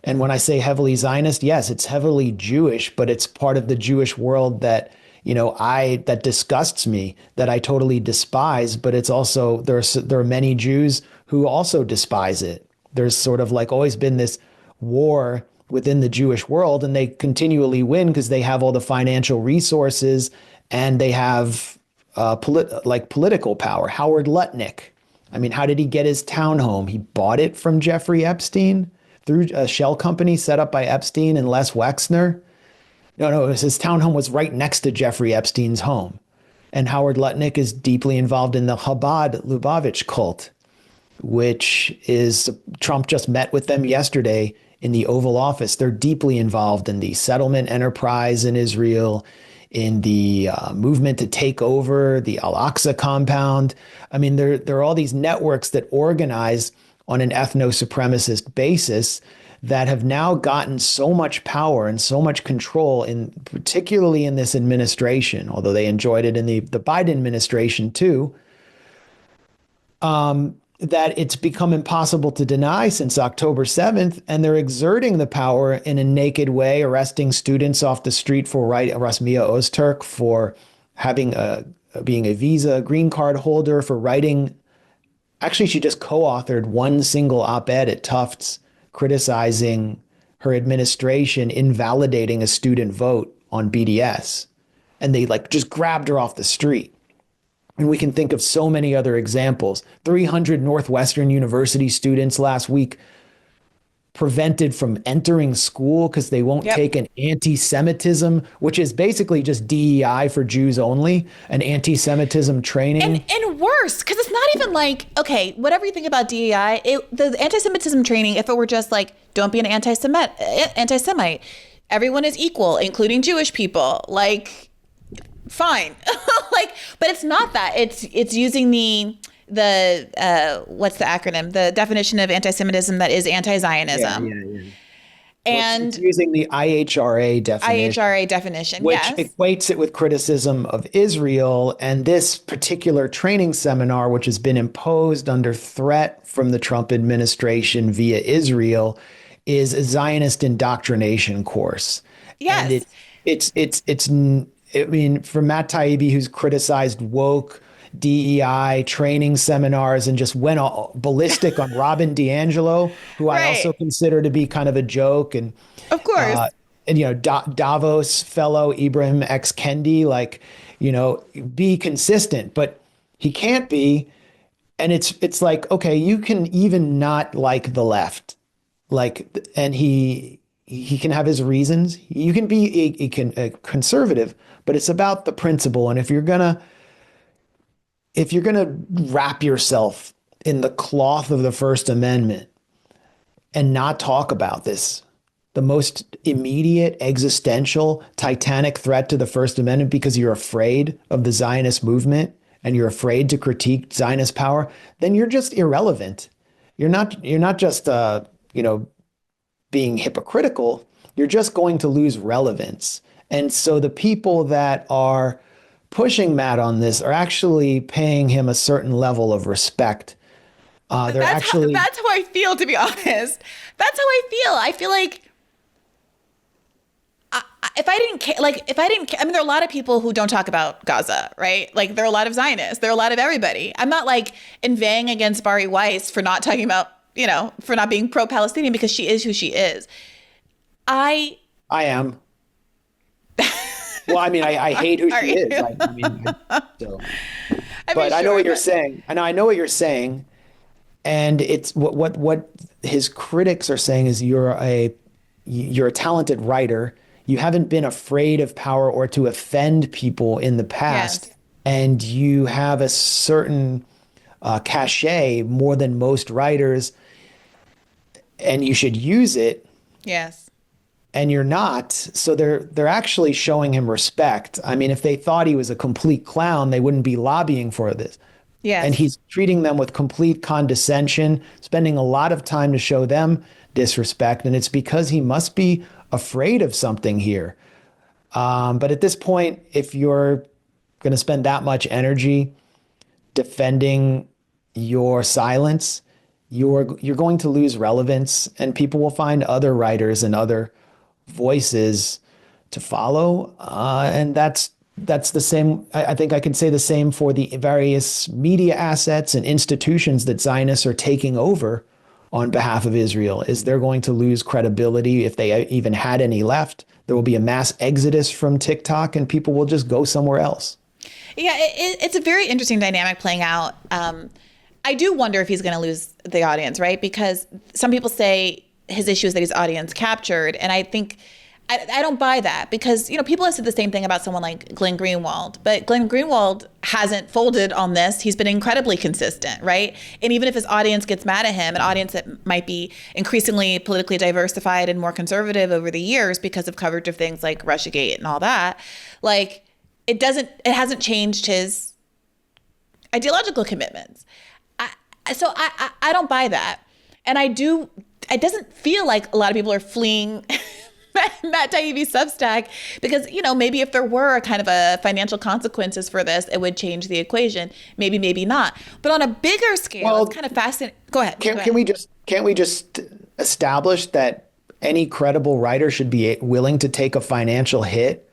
And when I say heavily Zionist, yes, it's heavily Jewish, but it's part of the Jewish world that, that disgusts me, that I totally despise. But it's also, there are many Jews who also despise it. There's sort of like always been this war within the Jewish world, and they continually win because they have all the financial resources and they have political power. Howard Lutnick. I mean, how did he get his townhome? He bought it from Jeffrey Epstein through a shell company set up by Epstein and Les Wexner. No, his townhome was right next to Jeffrey Epstein's home. And Howard Lutnick is deeply involved in the Chabad Lubavitch cult, which is, Trump just met with them yesterday in the Oval Office. They're deeply involved in the settlement enterprise in Israel, in the movement to take over the Al-Aqsa compound. I mean, there are all these networks that organize on an ethno-supremacist basis that have now gotten so much power and so much control, particularly in this administration, although they enjoyed it in the Biden administration too, that it's become impossible to deny since October 7th. And they're exerting the power in a naked way, arresting students off the street for Rasmia Ozturk for being a visa green card holder, for writing. Actually, she just co-authored one single op-ed at Tufts criticizing her administration invalidating a student vote on BDS. And they just grabbed her off the street. And we can think of so many other examples. 300 Northwestern University students last week prevented from entering school because they won't take an anti-Semitism, which is basically just DEI for Jews only, an anti-Semitism training. And worse, because it's not even like, okay, whatever you think about DEI, the anti-Semitism training, if it were just like, don't be an anti-Semite, everyone is equal, including Jewish people, fine. But it's not that. It's using the what's the acronym? The definition of anti-Semitism that is anti-Zionism. Yeah. And it's using the IHRA definition. Which equates it with criticism of Israel. And this particular training seminar, which has been imposed under threat from the Trump administration via Israel, is a Zionist indoctrination course. Yes. And I mean, for Matt Taibbi, who's criticized woke DEI training seminars and just went all ballistic on Robin DiAngelo, who I also consider to be kind of a joke. And of course, and Davos fellow Ibrahim X Kendi, be consistent, but he can't be. And it's like, okay, you can even not like the left, and he can have his reasons. You can be a conservative, but it's about the principle. And if you're gonna wrap yourself in the cloth of the First Amendment and not talk about this, the most immediate, existential, titanic threat to the First Amendment, because you're afraid of the Zionist movement and you're afraid to critique Zionist power, then you're just irrelevant. You're not just being hypocritical. You're just going to lose relevance. And so the people that are pushing Matt on this are actually paying him a certain level of respect. That's how I feel, to be honest. That's how I feel. I feel like if I didn't care, I mean, there are a lot of people who don't talk about Gaza, right? There are a lot of Zionists. There are a lot of everybody. I'm not inveighing against Bari Weiss for not talking about, for not being pro-Palestinian, because she is who she is. I am. Well, I mean, I hate who she is. But I know what you're saying. I know what you're saying. And it's what his critics are saying is you're a talented writer. You haven't been afraid of power or to offend people in the past, Yes. and you have a certain cachet more than most writers, and you should use it. Yes. And you're not. So they're actually showing him respect. I mean, if they thought he was a complete clown, they wouldn't be lobbying for this. And Yes. he's treating them with complete condescension, spending a lot of time to show them disrespect. And it's because he must be afraid of something here. But at this point, if you're going to spend that much energy defending your silence, you're going to lose relevance, and people will find other writers and other voices to follow. And that's the same. I think I can say the same for the various media assets and institutions that Zionists are taking over on behalf of Israel. Is they're going to lose credibility if they even had any left. There will be a mass exodus from TikTok, and people will just go somewhere else. Yeah, it's a very interesting dynamic playing out. I do wonder if he's going to lose the audience, right? Because some people say his issue is that he's audience captured, and I think I don't buy that, because people have said the same thing about someone like Glenn Greenwald, but Glenn Greenwald hasn't folded on this. He's been incredibly consistent, right? And even if his audience gets mad at him, an audience that might be increasingly politically diversified and more conservative over the years because of coverage of things like Russiagate and all that, like it hasn't changed his ideological commitments. So I don't buy that, and it doesn't feel like a lot of people are fleeing Matt Taibbi's Substack because, maybe if there were a kind of a financial consequences for this, it would change the equation. Maybe not. But on a bigger scale, it's kind of fascinating. Go ahead. Can't we just establish that any credible writer should be willing to take a financial hit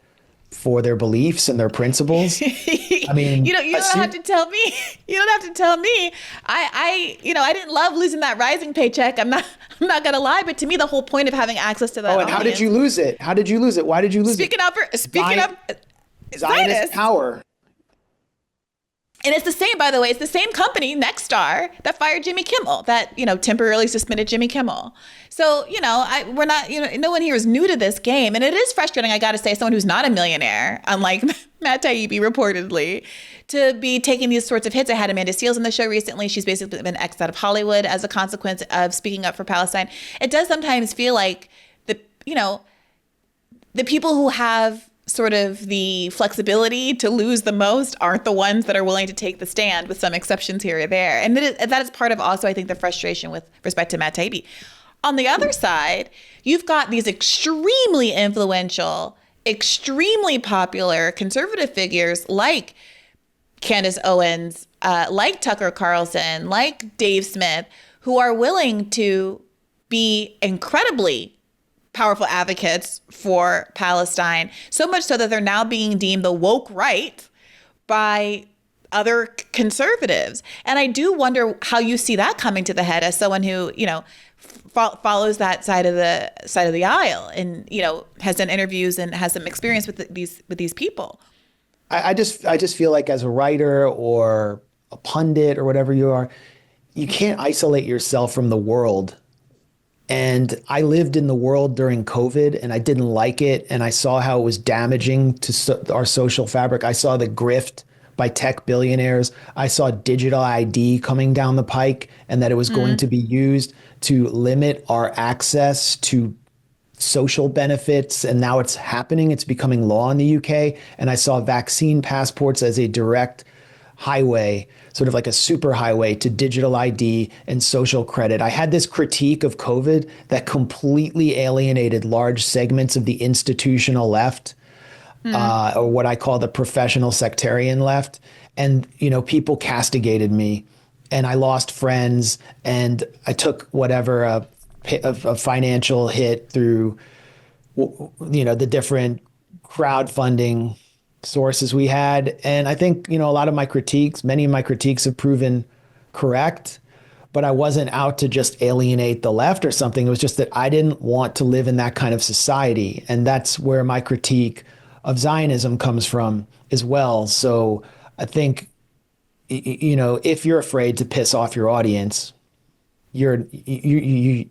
for their beliefs and their principles? I mean, you don't have to tell me. You don't have to tell me. I didn't love losing that rising paycheck. I'm not gonna lie, but to me, the whole point of having access to that. Oh, and how did you lose it? Why did you lose it? Speaking of Zionist power. And it's the same, by the way, it's the same company, Nexstar, that fired Jimmy Kimmel, that, temporarily suspended Jimmy Kimmel. So, we're not, no one here is new to this game. And it is frustrating, I got to say, someone who's not a millionaire, unlike Matt Taibbi reportedly, to be taking these sorts of hits. I had Amanda Seales on the show recently. She's basically been X'd out of Hollywood as a consequence of speaking up for Palestine. It does sometimes feel like the people who have sort of the flexibility to lose the most aren't the ones that are willing to take the stand, with some exceptions here or there. And that is part of also, I think, the frustration with respect to Matt Taibbi. On the other side, you've got these extremely influential, extremely popular conservative figures like Candace Owens, like Tucker Carlson, like Dave Smith, who are willing to be incredibly powerful advocates for Palestine, so much so that they're now being deemed the woke right by other conservatives. And I do wonder how you see that coming to the head as someone who, follows that side of the aisle and, has done interviews and has some experience with these people. I just feel like as a writer or a pundit or whatever you are, you can't isolate yourself from the world. And I lived in the world during COVID, and I didn't like it. And I saw how it was damaging to our social fabric. I saw the grift by tech billionaires. I saw digital ID coming down the pike, and that it was going to be used to limit our access to social benefits. And now it's happening. It's becoming law in the UK. And I saw vaccine passports as a direct highway, sort of like a super highway to digital ID and social credit. I had this critique of COVID that completely alienated large segments of the institutional left, or what I call the professional sectarian left. And, people castigated me, and I lost friends, and I took whatever a financial hit through, the different crowdfunding sources we had. And I think, many of my critiques have proven correct, but I wasn't out to just alienate the left or something. It was just that I didn't want to live in that kind of society. And that's where my critique of Zionism comes from as well. So I think, if you're afraid to piss off your audience, you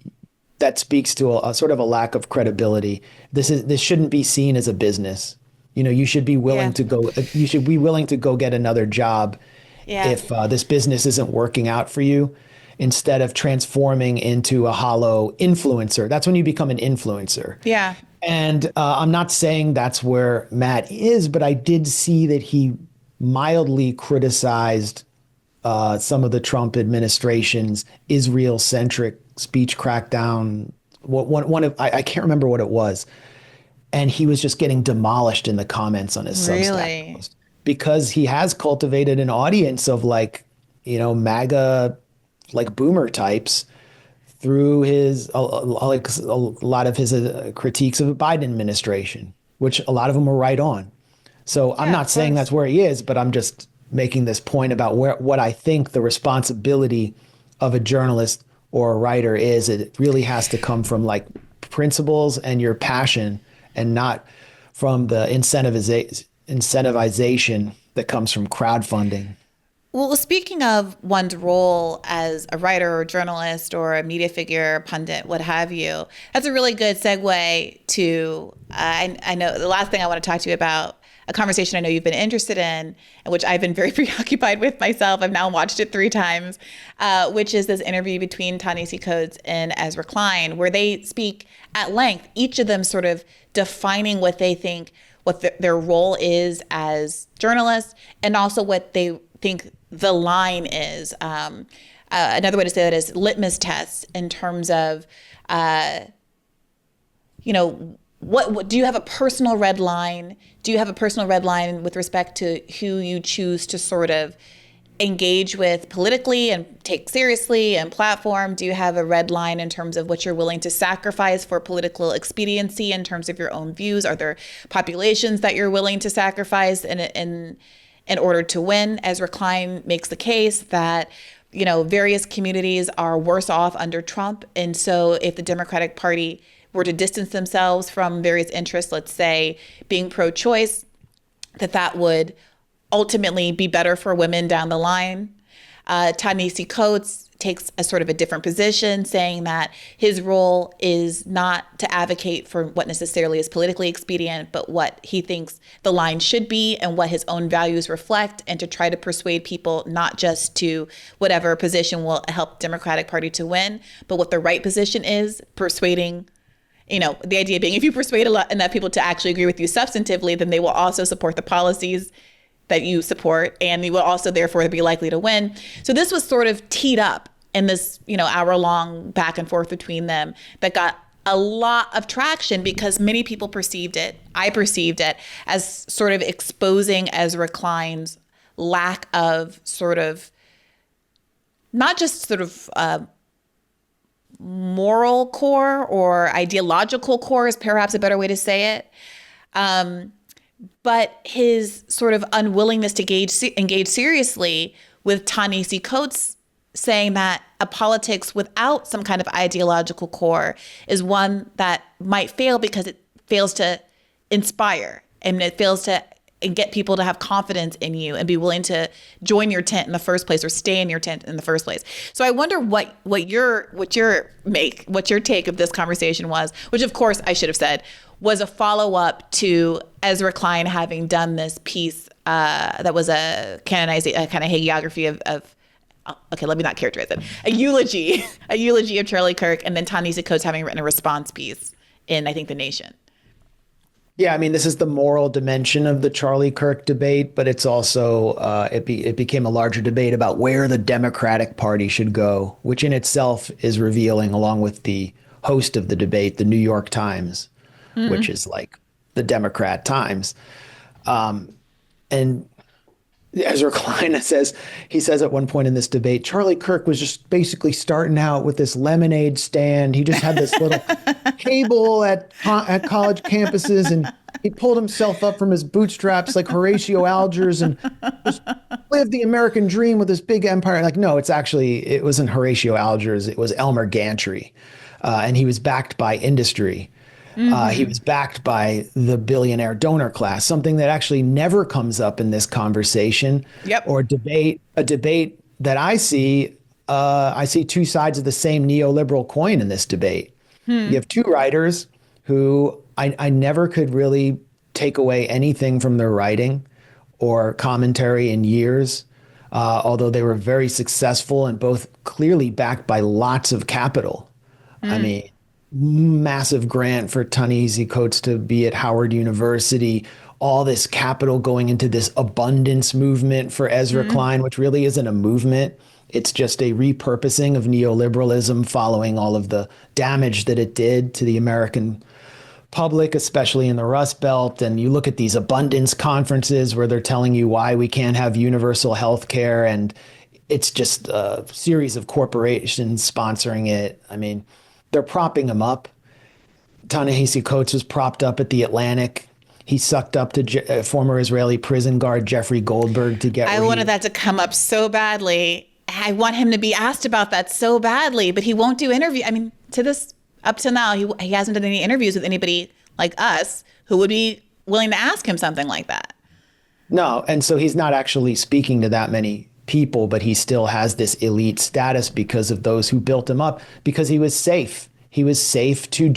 that speaks to a sort of a lack of credibility. This shouldn't be seen as a business. You should be willing Yeah. to go. You should be willing to go get another job Yeah. if this business isn't working out for you, instead of transforming into a hollow influencer. That's when you become an influencer. Yeah. And I'm not saying that's where Matt is, but I did see that he mildly criticized some of the Trump administration's Israel-centric speech crackdown. I can't remember what it was, and he was just getting demolished in the comments on his Substack Really? post because he has cultivated an audience of MAGA, like boomer types through his like a lot of his critiques of the Biden administration, which a lot of them were right on. So I'm Yeah, not of saying course. that's where he is, but I'm just making this point about what I think the responsibility of a journalist or a writer is. It really has to come from like principles and your passion, and not from the incentivization that comes from crowdfunding. Well, speaking of one's role as a writer or journalist or a media figure, pundit, what have you, that's a really good segue to, I know the last thing I want to talk to you about, a conversation I know you've been interested in, and which I've been very preoccupied with myself. I've now watched it 3 times, which is this interview between Ta-Nehisi Coates and Ezra Klein, where they speak at length, each of them sort of defining what they think, what their role is as journalists, and also what they think the line is. Another way to say that is litmus tests in terms of, what do you have a personal red line? Do you have a personal red line with respect to who you choose to sort of engage with politically and take seriously and platform? Do you have a red line in terms of what you're willing to sacrifice for political expediency in terms of your own views? Are there populations that you're willing to sacrifice in order to win? Ezra Klein makes the case that, various communities are worse off under Trump. And so if the Democratic Party were to distance themselves from various interests, let's say being pro-choice, that would ultimately be better for women down the line. Ta-Nehisi Coates takes a sort of a different position, saying that his role is not to advocate for what necessarily is politically expedient, but what he thinks the line should be and what his own values reflect, and to try to persuade people not just to whatever position will help the Democratic Party to win, but what the right position is, persuading. The idea being, if you persuade enough people to actually agree with you substantively, then they will also support the policies that you support, and you will also therefore be likely to win. So this was sort of teed up in this, hour-long back and forth between them that got a lot of traction because many people perceived it. I perceived it as sort of exposing Ezra Klein's lack of sort of, not just sort of moral core or ideological core is perhaps a better way to say it. But his sort of unwillingness to engage seriously with Ta-Nehisi Coates, saying that a politics without some kind of ideological core is one that might fail because it fails to inspire, and it fails to get people to have confidence in you and be willing to join your tent in the first place or stay in your tent in the first place. So I wonder what your take of this conversation was, which of course I should have said was a follow-up to Ezra Klein having done this piece that was a kind of hagiography of okay, let me not characterize it, a eulogy of Charlie Kirk, and then Ta-Nehisi Coates having written a response piece in, I think, The Nation. Yeah, I mean, this is the moral dimension of the Charlie Kirk debate, but it's also it became a larger debate about where the Democratic Party should go, which in itself is revealing, along with the host of the debate, the New York Times, which is like the Democrat Times. And Ezra Klein says at one point in this debate, Charlie Kirk was just basically starting out with this lemonade stand. He just had this little table at college campuses, and he pulled himself up from his bootstraps like Horatio Algiers and just lived the American dream with this big empire. Like, no, it wasn't Horatio Algiers. It was Elmer Gantry. And he was backed by industry. He was backed by the billionaire donor class, something that actually never comes up in this conversation or debate. A debate that I see I see two sides of the same neoliberal coin in this debate. You have two writers who I never could really take away anything from their writing or commentary in years, although they were very successful and both clearly backed by lots of capital. I mean, massive grant for Ta-Nehisi Coates to be at Howard University, all this capital going into this abundance movement for Ezra Klein, which really isn't a movement. It's just a repurposing of neoliberalism following all of the damage that it did to the American public, especially in the Rust Belt. And you look at these abundance conferences where they're telling you why we can't have universal health care. And it's just a series of corporations sponsoring it. I mean, they're propping him up. Ta-Nehisi Coates was propped up at the Atlantic. He sucked up to former Israeli prison guard Jeffrey Goldberg to get. I wanted that to come up so badly. I want him to be asked about that so badly, but he won't do interview. I mean, up to now, he hasn't done any interviews with anybody like us who would be willing to ask him something like that. No, and so he's not actually speaking to that many people, but he still has this elite status because of those who built him up, because he was safe. He was safe to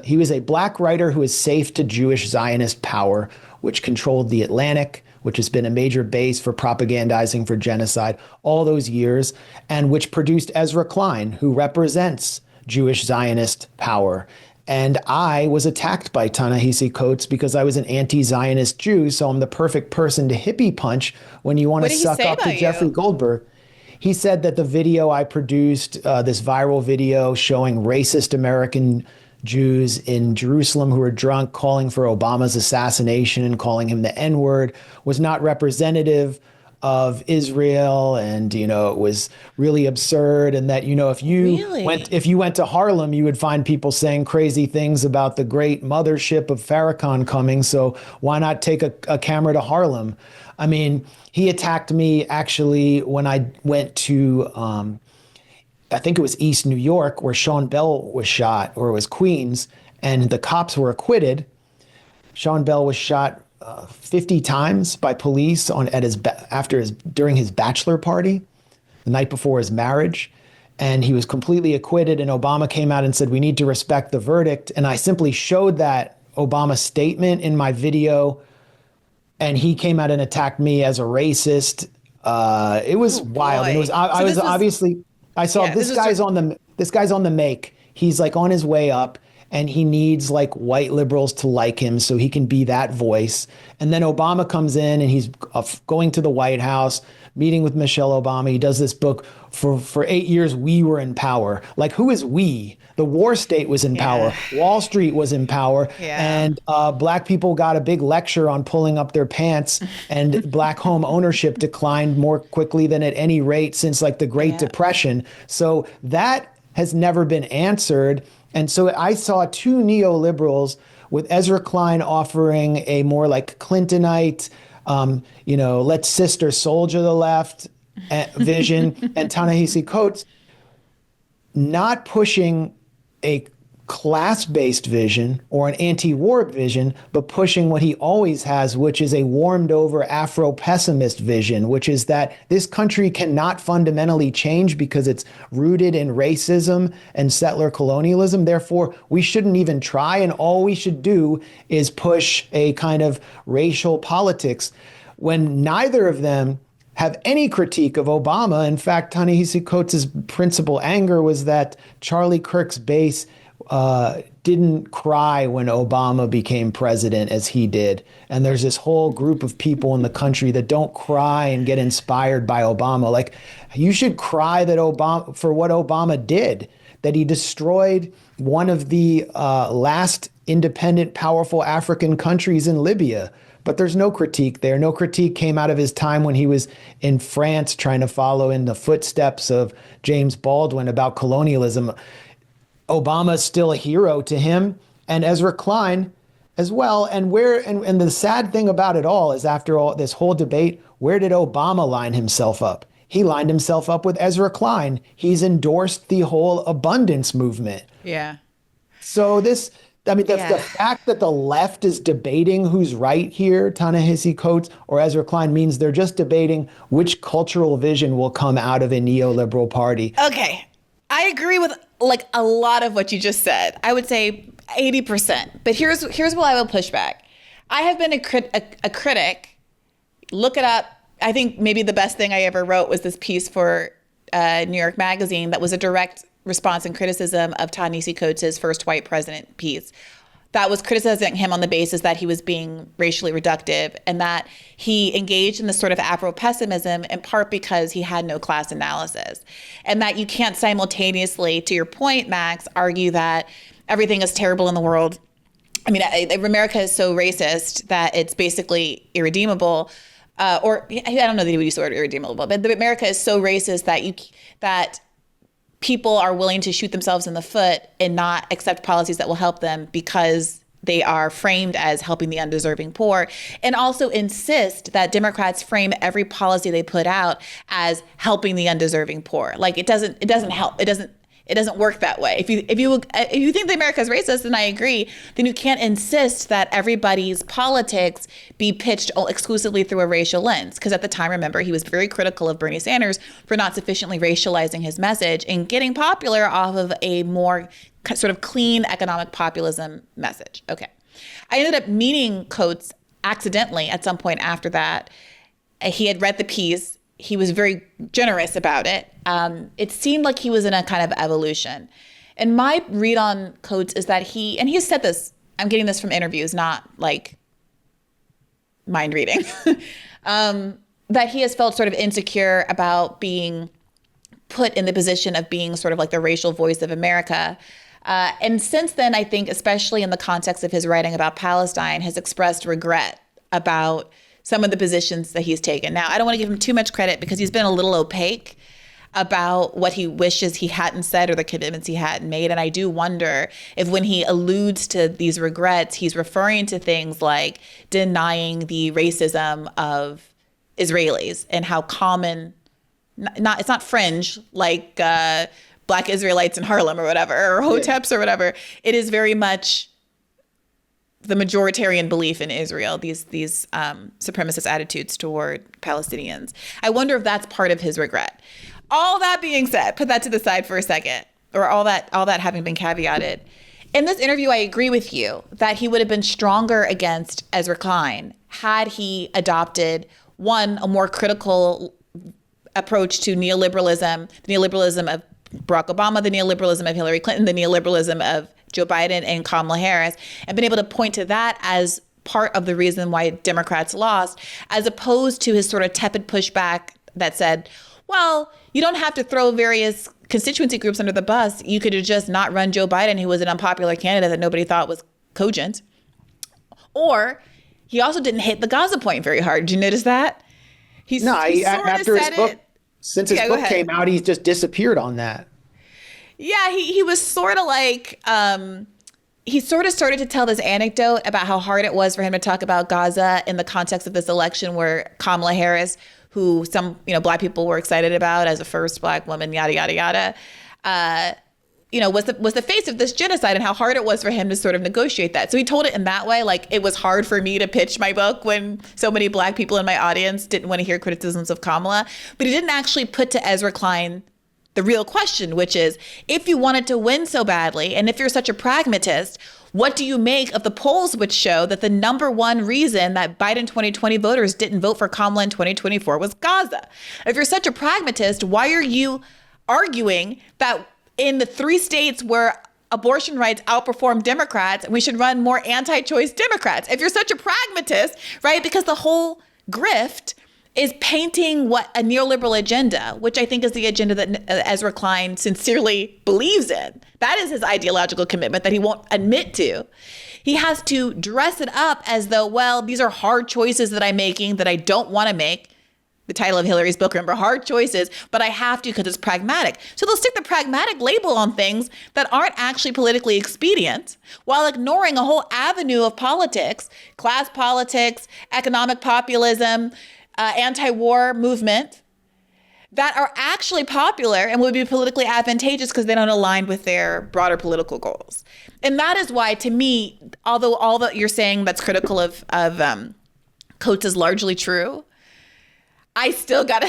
he was a black writer who was safe to Jewish Zionist power, which controlled the Atlantic, which has been a major base for propagandizing for genocide all those years, and which produced Ezra Klein, who represents Jewish Zionist power. And I was attacked by Ta-Nehisi Coates because I was an anti-Zionist Jew, so I'm the perfect person to hippie punch when you want to suck up to Jeffrey Goldberg. He said that the video I produced, this viral video showing racist American Jews in Jerusalem who were drunk calling for Obama's assassination and calling him the N-word, was not representative of Israel, and it was really absurd, and that if you went to Harlem, you would find people saying crazy things about the great mothership of Farrakhan coming, so why not take a camera to Harlem? I mean, he attacked me actually when I went to I think it was East New York, where Sean Bell was shot, or it was Queens, and the cops were acquitted. Sean Bell was shot 50 times by police during his bachelor party, the night before his marriage, and he was completely acquitted. And Obama came out and said, "We need to respect the verdict." And I simply showed that Obama statement in my video, and he came out and attacked me as a racist. It was wild. And it was I saw this guy's on the make. He's like on his way up, and he needs like white liberals to like him so he can be that voice. And then Obama comes in, and he's going to the White House, meeting with Michelle Obama. He does this book for 8 years. We were in power. Like, who is we? The war state was in power. Wall Street was in power. And black people got a big lecture on pulling up their pants, and black home ownership declined more quickly than at any rate since like the Great Depression. So that has never been answered. And so I saw two neoliberals, with Ezra Klein offering a more like Clintonite, let's sister soldier the left vision, and Ta-Nehisi Coates not pushing a class-based vision or an anti-war vision, but pushing what he always has, which is a warmed-over Afro-pessimist vision, which is that this country cannot fundamentally change because it's rooted in racism and settler colonialism. Therefore, we shouldn't even try, and all we should do is push a kind of racial politics, when neither of them have any critique of Obama. In fact, Ta-Nehisi Coates' principal anger was that Charlie Kirk's base didn't cry when Obama became president as he did. And there's this whole group of people in the country that don't cry and get inspired by Obama. Like, you should cry for what Obama did, that he destroyed one of the last independent, powerful African countries in Libya. But there's no critique there. No critique came out of his time when he was in France trying to follow in the footsteps of James Baldwin about colonialism. Obama is still a hero to him, and Ezra Klein as well. And the sad thing about it all is, after all this whole debate, where did Obama line himself up? He lined himself up with Ezra Klein. He's endorsed the whole abundance movement. Yeah. So this I mean, the Yeah. fact that the left is debating who's right here, Ta-Nehisi Coates or Ezra Klein, means they're just debating which cultural vision will come out of a neoliberal party. Okay. I agree with like a lot of what you just said. I would say 80%. But here's what I will push back. I have been a critic. Look it up. I think maybe the best thing I ever wrote was this piece for New York Magazine that was a direct response and criticism of Ta-Nehisi Coates' first white president piece. That was criticizing him on the basis that he was being racially reductive and that he engaged in this sort of Afro-pessimism in part because he had no class analysis. And that you can't simultaneously, to your point, Max, argue that everything is terrible in the world. I mean, America is so racist that it's basically irredeemable. Or I don't know that he would use the word irredeemable, but America is so racist that people are willing to shoot themselves in the foot and not accept policies that will help them because they are framed as helping the undeserving poor, and also insist that Democrats frame every policy they put out as helping the undeserving poor. Like it doesn't help. It doesn't work that way. If you think that America is racist, and I agree, then you can't insist that everybody's politics be pitched exclusively through a racial lens. Because at the time, remember, he was very critical of Bernie Sanders for not sufficiently racializing his message and getting popular off of a more sort of clean economic populism message. Okay. I ended up meeting Coates accidentally at some point after that. He had read the piece. He was very generous about it. It seemed like he was in a kind of evolution. And my read on Coates is that he has said this, I'm getting this from interviews, not like mind reading, that he has felt sort of insecure about being put in the position of being sort of like the racial voice of America. And since then, I think, especially in the context of his writing about Palestine, has expressed regret about some of the positions that he's taken. Now, I don't want to give him too much credit because he's been a little opaque about what he wishes he hadn't said or the commitments he hadn't made. And I do wonder if when he alludes to these regrets, he's referring to things like denying the racism of Israelis and how common, it's not fringe like Black Israelites in Harlem or whatever, or Hoteps or whatever. It is very much the majoritarian belief in Israel, these supremacist attitudes toward Palestinians. I wonder if that's part of his regret. All that being said, put that to the side for a second, or all that having been caveated. In this interview, I agree with you that he would have been stronger against Ezra Klein had he adopted, one, a more critical approach to neoliberalism, the neoliberalism of Barack Obama, the neoliberalism of Hillary Clinton, the neoliberalism of Joe Biden and Kamala Harris, and been able to point to that as part of the reason why Democrats lost, as opposed to his sort of tepid pushback that said, well, you don't have to throw various constituency groups under the bus. You could have just not run Joe Biden, who was an unpopular candidate that nobody thought was cogent. Or he also didn't hit the Gaza point very hard. Did you notice that? After his book, since his book came out, he's just disappeared on that. Yeah, he was sort of like, he sort of started to tell this anecdote about how hard it was for him to talk about Gaza in the context of this election where Kamala Harris, who some Black people were excited about as a first Black woman, yada, yada, yada, was the face of this genocide and how hard it was for him to sort of negotiate that. So he told it in that way, like it was hard for me to pitch my book when so many Black people in my audience didn't want to hear criticisms of Kamala. But he didn't actually put to Ezra Klein the real question, which is, if you wanted to win so badly, and if you're such a pragmatist, what do you make of the polls which show that the number one reason that Biden 2020 voters didn't vote for Kamala in 2024 was Gaza? If you're such a pragmatist, why are you arguing that in the 3 states where abortion rights outperform Democrats, we should run more anti-choice Democrats? If you're such a pragmatist, right? Because the whole grift is painting what a neoliberal agenda, which I think is the agenda that Ezra Klein sincerely believes in. That is his ideological commitment that he won't admit to. He has to dress it up as though, well, these are hard choices that I'm making that I don't want to make. The title of Hillary's book, remember, Hard Choices, but I have to because it's pragmatic. So they'll stick the pragmatic label on things that aren't actually politically expedient while ignoring a whole avenue of politics, class politics, economic populism, anti-war movement that are actually popular and would be politically advantageous because they don't align with their broader political goals. And that is why, to me, although all that you're saying that's critical of Coates is largely true, I gotta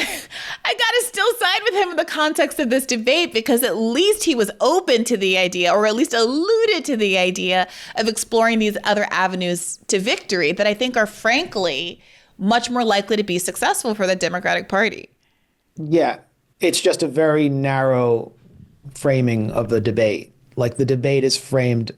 still side with him in the context of this debate, because at least he was open to the idea, or at least alluded to the idea, of exploring these other avenues to victory that I think are frankly much more likely to be successful for the Democratic Party. Yeah, it's just a very narrow framing of the debate. Like, the debate is framed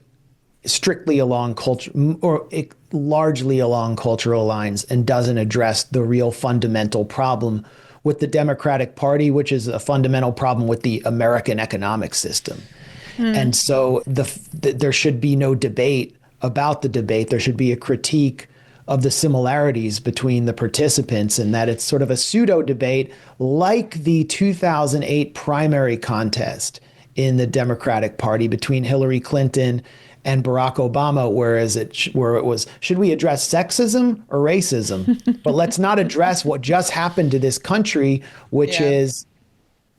strictly along culture, or largely along cultural lines, and doesn't address the real fundamental problem with the Democratic Party, which is a fundamental problem with the American economic system. And so there should be no debate about the debate. There should be a critique of the similarities between the participants, and that it's sort of a pseudo debate, like the 2008 primary contest in the Democratic Party between Hillary Clinton and Barack Obama, where it was, should we address sexism or racism? But let's not address what just happened to this country, which is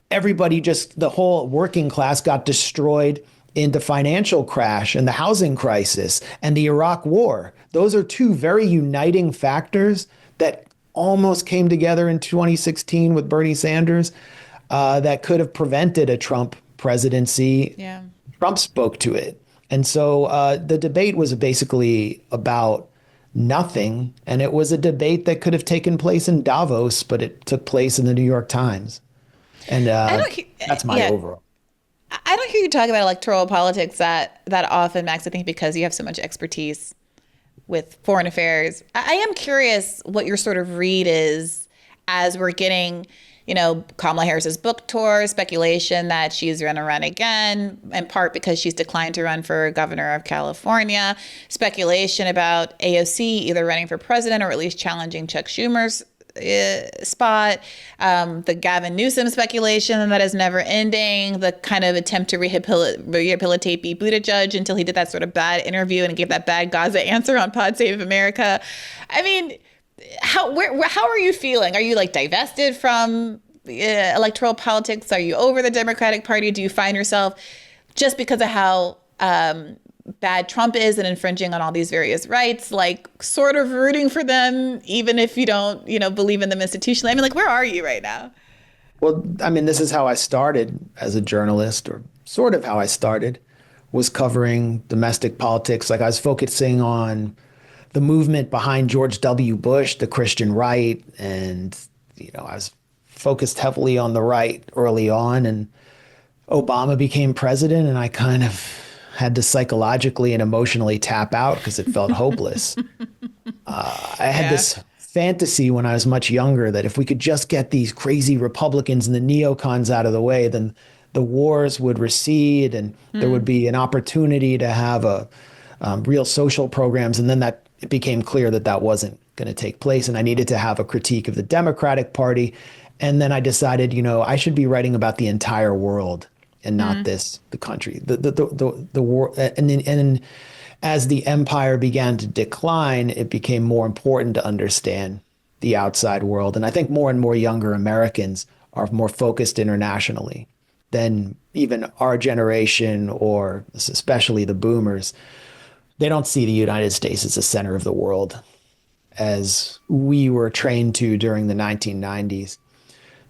the whole working class got destroyed in the financial crash and the housing crisis and the Iraq war. Those are two very uniting factors that almost came together in 2016 with Bernie Sanders, that could have prevented a Trump presidency. Yeah. Trump spoke to it. And so the debate was basically about nothing. And it was a debate that could have taken place in Davos, but it took place in the New York Times. And that's my overall. I don't hear you talk about electoral politics that often, Max, I think because you have so much expertise with foreign affairs. I am curious what your sort of read is as we're getting, Kamala Harris's book tour, speculation that she's going to run again, in part because she's declined to run for governor of California, speculation about AOC either running for president or at least challenging Chuck Schumer's spot, the Gavin Newsom speculation that is never ending, the kind of attempt to rehabilitate Pete Buttigieg until he did that sort of bad interview and gave that bad Gaza answer on Pod Save America. I mean, how are you feeling? Are you divested from electoral politics? Are you over the Democratic Party? Do you find yourself, just because of how bad Trump is and infringing on all these various rights, sort of rooting for them, even if you don't, believe in them institutionally? I mean, where are you right now? Well, I mean, this is how I started as a journalist, or sort of how I started, was covering domestic politics. I was focusing on the movement behind George W. Bush, the Christian right. And, I was focused heavily on the right early on, and Obama became president, and I kind of had to psychologically and emotionally tap out because it felt hopeless. I had this fantasy when I was much younger that if we could just get these crazy Republicans and the neocons out of the way, then the wars would recede and there would be an opportunity to have real social programs. And then it became clear that wasn't going to take place. And I needed to have a critique of the Democratic Party. And then I decided, I should be writing about the entire world and not the country, the war. And as the empire began to decline, it became more important to understand the outside world. And I think more and more younger Americans are more focused internationally than even our generation, or especially the boomers. They don't see the United States as the center of the world, as we were trained to during the 1990s.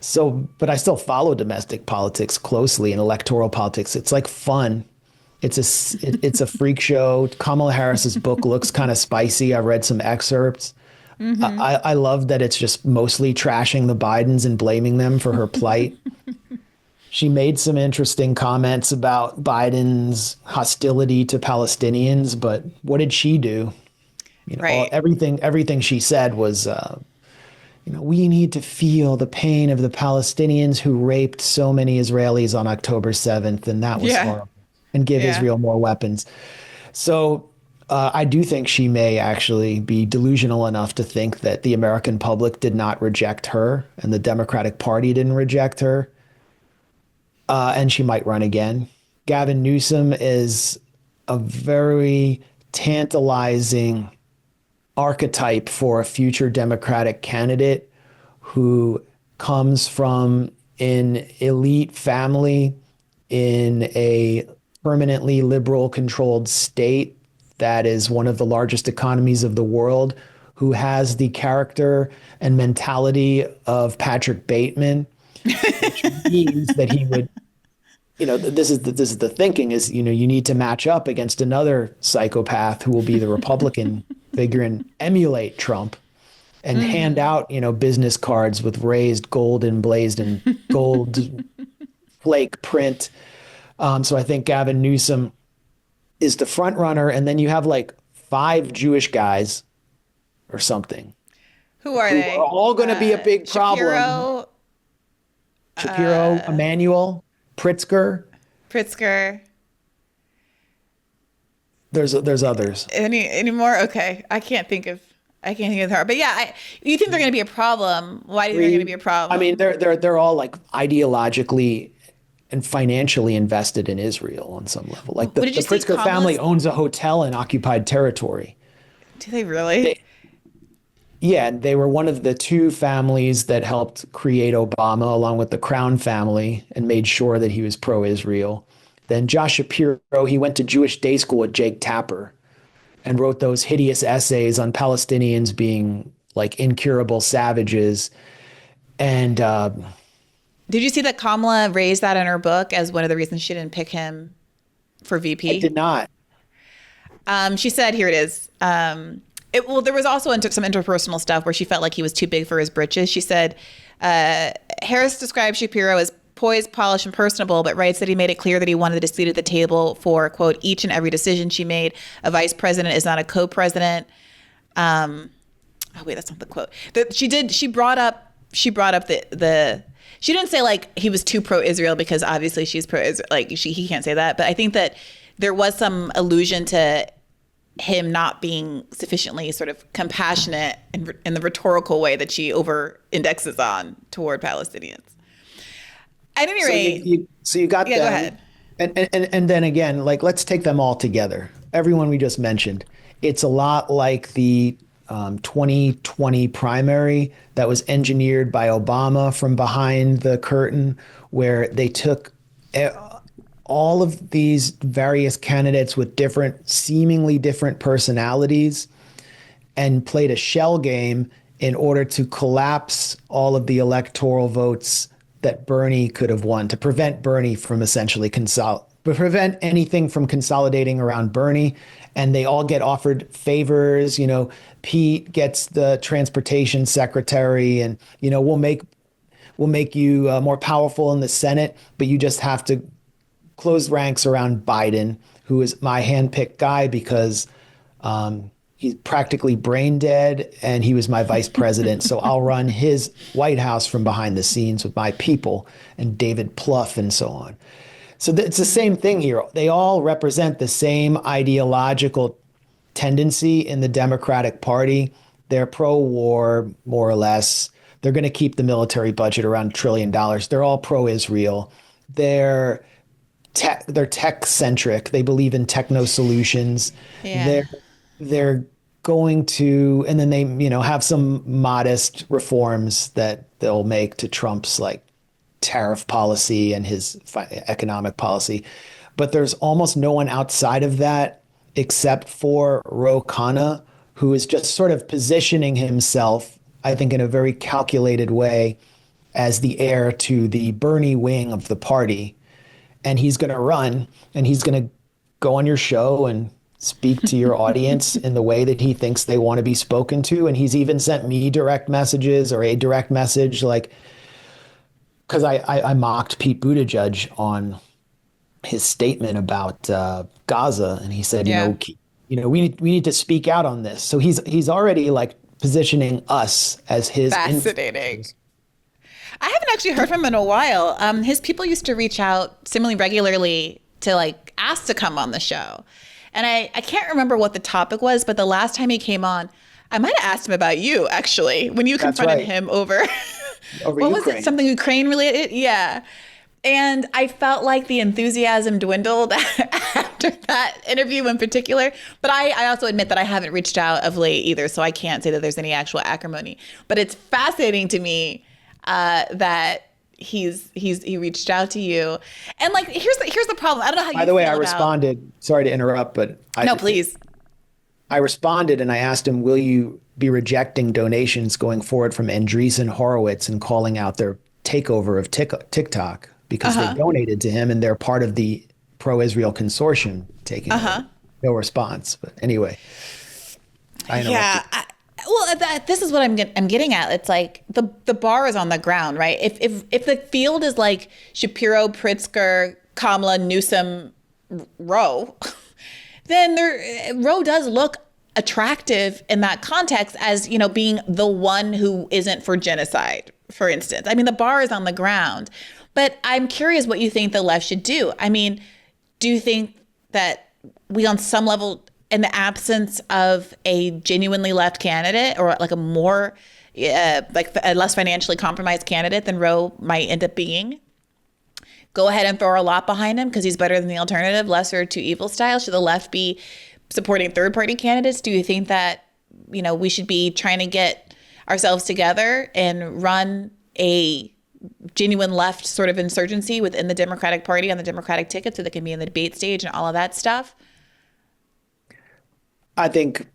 So, but I still follow domestic politics closely, and electoral politics. It's fun. It's a freak show. Kamala Harris's book looks kind of spicy. I read some excerpts. I love that it's just mostly trashing the Bidens and blaming them for her plight. She made some interesting comments about Biden's hostility to Palestinians, but what did she do? Everything she said was, we need to feel the pain of the Palestinians who raped so many Israelis on October 7th, and that was horrible, and give Israel more weapons. So I do think she may actually be delusional enough to think that the American public did not reject her and the Democratic Party didn't reject her. And she might run again. Gavin Newsom is a very tantalizing archetype for a future Democratic candidate who comes from an elite family in a permanently liberal controlled state that is one of the largest economies of the world, who has the character and mentality of Patrick Bateman, which means that he would, this is the thinking is, you need to match up against another psychopath who will be the Republican figure and emulate Trump and hand out, business cards with raised gold emblazed in gold flake print. So I think Gavin Newsom is the front runner. And then you have like 5 Jewish guys or something. Who are they? Are all going to be a big problem. Shapiro, Emanuel, Pritzker. There's others. Any more? Okay, I can't think of her. But yeah, you think they're going to be a problem? Why do you think they're going to be a problem? I mean, they're all like ideologically and financially invested in Israel on some level. Like the Pritzker family owns a hotel in occupied territory. Do they really? Yeah, they were one of the 2 families that helped create Obama, along with the Crown family, and made sure that he was pro-Israel. Then Josh Shapiro, he went to Jewish day school with Jake Tapper and wrote those hideous essays on Palestinians being like incurable savages. And did you see that Kamala raised that in her book as one of the reasons she didn't pick him for VP? I did not. She said, here it is. There was also some interpersonal stuff where she felt like he was too big for his britches. She said, Harris described Shapiro as poised, polished, and personable, but writes that he made it clear that he wanted a seat at the table for, quote, each and every decision she made. A vice president is not a co-president. Oh, wait, that's not the quote. She brought up the she didn't say like he was too pro-Israel, because obviously she's pro-Israel. Like he can't say that. But I think that there was some allusion to him not being sufficiently sort of compassionate in the rhetorical way that she over indexes on toward Palestinians. At any rate, so you got them. Go ahead. And then again, like, let's take them all together. Everyone we just mentioned. It's a lot like the 2020 primary that was engineered by Obama from behind the curtain, where they took all of these various candidates with seemingly different personalities and played a shell game in order to collapse all of the electoral votes that Bernie could have won, to prevent Bernie from essentially prevent anything from consolidating around Bernie. And they all get offered favors. Pete gets the transportation secretary, and we'll make you more powerful in the Senate, but you just have to close ranks around Biden, who is my handpicked guy because he's practically brain dead and he was my vice president. So I'll run his White House from behind the scenes with my people and David Plouffe and so on. So it's the same thing here. They all represent the same ideological tendency in the Democratic Party. They're pro-war, more or less. They're going to keep the military budget around $1 trillion. They're all pro-Israel. They're tech-centric. They believe in techno solutions. Yeah. They're going to, and then they, have some modest reforms that they'll make to Trump's like tariff policy and his economic policy. But there's almost no one outside of that except for Ro Khanna, who is just sort of positioning himself, I think, in a very calculated way as the heir to the Bernie wing of the party. And he's going to run and he's going to go on your show and speak to your audience in the way that he thinks they want to be spoken to. And he's even sent me direct messages or a direct message, like, because I mocked Pete Buttigieg on his statement about Gaza, and he said, we need to speak out on this. So he's already like positioning us as his fascinating. I haven't actually heard from him in a while. His people used to reach out similarly regularly to like ask to come on the show. And I can't remember what the topic was, but the last time he came on, I might have asked him about you, actually, when you confronted him over what Ukraine. Was it? Something Ukraine related? Yeah. And I felt like the enthusiasm dwindled after that interview in particular. But I also admit that I haven't reached out of late either, so I can't say that there's any actual acrimony. But it's fascinating to me that he reached out to you. And like, here's the problem. I don't know how you By the way, feel I about. responded, sorry to interrupt, but No, please. I responded and I asked him, will you be rejecting donations going forward from Andreessen Horowitz and calling out their takeover of TikTok because they donated to him and they're part of the pro-Israel consortium taking over. No response. But anyway, I interrupted. Yeah. This is what I'm getting at. It's like the bar is on the ground, right? If the field is like Shapiro, Pritzker, Kamala, Newsom, Roe, then Roe does look attractive in that context as, you know, being the one who isn't for genocide, for instance. I mean, the bar is on the ground. But I'm curious what you think the left should do. I mean, do you think that we, on some level, in the absence of a genuinely left candidate or like a more like a less financially compromised candidate than Roe might end up being, go ahead and throw a lot behind him because he's better than the alternative, lesser to evil style? Should the left be supporting third party candidates? Do you think that, you know, we should be trying to get ourselves together and run a genuine left sort of insurgency within the Democratic Party on the Democratic ticket so they can be in the debate stage and all of that stuff? I think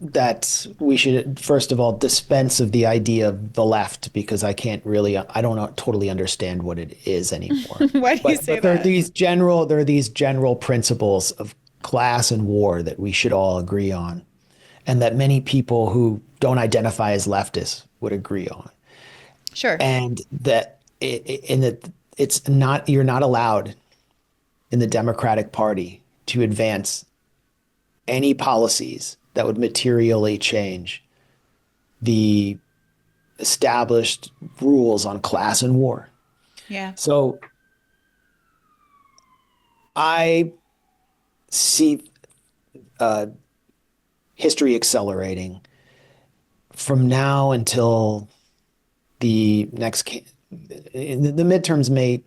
that we should, first of all, dispense of the idea of the left because I don't totally understand what it is anymore. Why do you say but there are that? these general principles of class and war that we should all agree on, and that many people who don't identify as leftists would agree on. Sure. And that it's not, you're not allowed in the Democratic Party to advance any policies that would materially change the established rules on class and war. Yeah. So I see history accelerating from now until the midterms may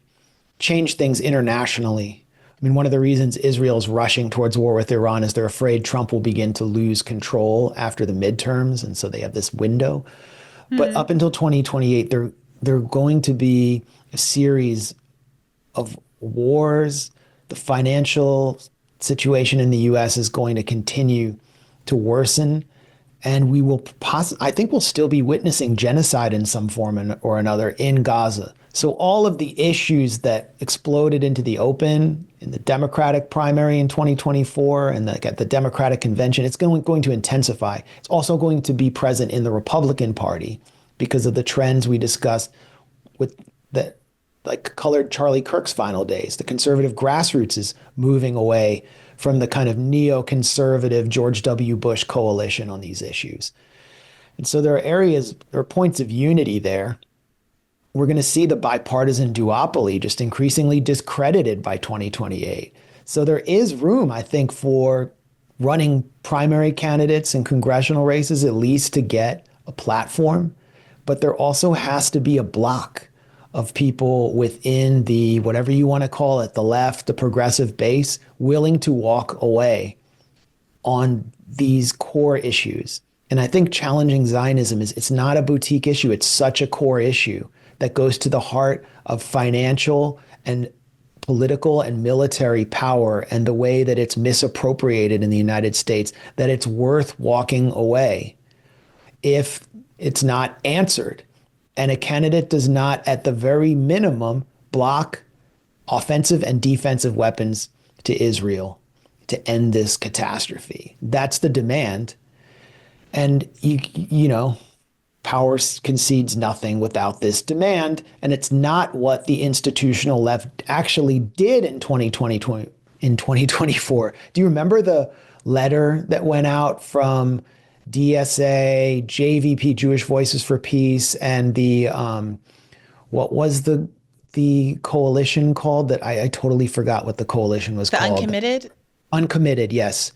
change things internationally. I mean, one of the reasons Israel's rushing towards war with Iran is they're afraid Trump will begin to lose control after the midterms. And so they have this window. But up until 2028, they're going to be a series of wars. The financial situation in the U.S. is going to continue to worsen. And we will I think we'll still be witnessing genocide in some form or another in Gaza. So all of the issues that exploded into the open in the Democratic primary in 2024 and at the Democratic convention, it's going to intensify. It's also going to be present in the Republican Party because of the trends we discussed with the like colored Charlie Kirk's final days. The conservative grassroots is moving away from the kind of neoconservative George W. Bush coalition on these issues. And so there are points of unity there. We're going to see the bipartisan duopoly just increasingly discredited by 2028. So there is room, I think, for running primary candidates in congressional races, at least to get a platform. But there also has to be a block of people within the, whatever you want to call it, the left, the progressive base, willing to walk away on these core issues. And I think challenging Zionism it's not a boutique issue. It's such a core issue that goes to the heart of financial and political and military power and the way that it's misappropriated in the United States, that it's worth walking away if it's not answered. And a candidate does not, at the very minimum, block offensive and defensive weapons to Israel to end this catastrophe. That's the demand. And, you know, power concedes nothing without this demand. And it's not what the institutional left actually did in 2024. Do you remember the letter that went out from DSA, JVP, Jewish Voices for Peace, and the what was the coalition called that I totally forgot what the coalition was called. Uncommitted? Uncommitted, yes.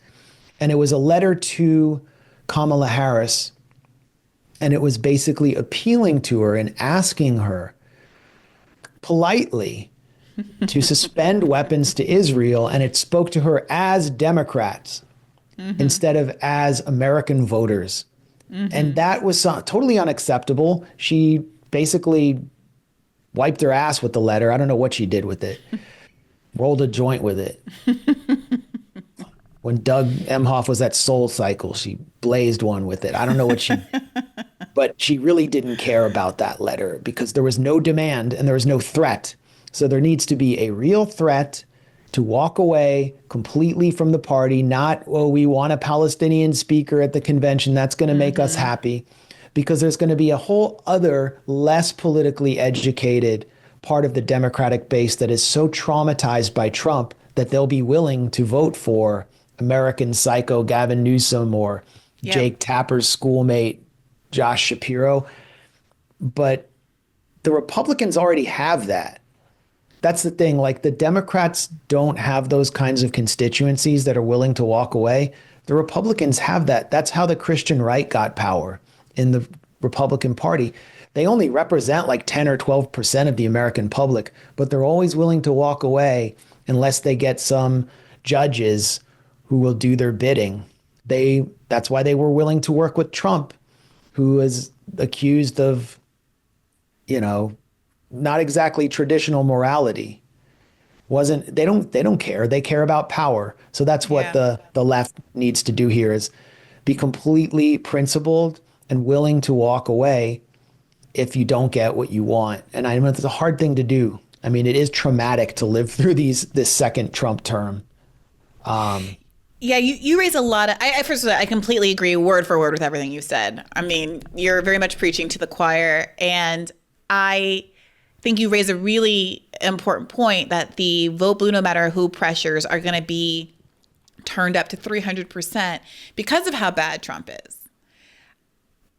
And it was a letter to Kamala Harris, and it was basically appealing to her and asking her politely to suspend weapons to Israel, and it spoke to her as Democrats instead of as American voters. And that was totally unacceptable. She basically wiped her ass with the letter. I don't know what she did with it. Rolled a joint with it. When Doug Emhoff was at Soul Cycle, she blazed one with it. I don't know what she, but she really didn't care about that letter because there was no demand and there was no threat. So there needs to be a real threat to walk away completely from the party, not, oh, we want a Palestinian speaker at the convention. That's going to make us happy, because there's going to be a whole other, less politically educated part of the Democratic base that is so traumatized by Trump that they'll be willing to vote for American Psycho Gavin Newsom or Jake Tapper's schoolmate Josh Shapiro. But the Republicans already have that. That's the thing. Like, the Democrats don't have those kinds of constituencies that are willing to walk away. The Republicans have that. That's how the Christian right got power in the Republican Party. They only represent like 10 or 12% of the American public, but they're always willing to walk away unless they get some judges who will do their bidding. That's why they were willing to work with Trump, who is accused of, not exactly traditional morality. They don't care. They care about power. So that's what the left needs to do here, is be completely principled and willing to walk away if you don't get what you want. And I know it's a hard thing to do. I mean, it is traumatic to live through this second Trump term. Yeah, you raise a lot of, first of all, I completely agree word for word with everything you said. I mean, you're very much preaching to the choir. And I think you raise a really important point that the vote blue no matter who pressures are going to be turned up to 300% because of how bad Trump is.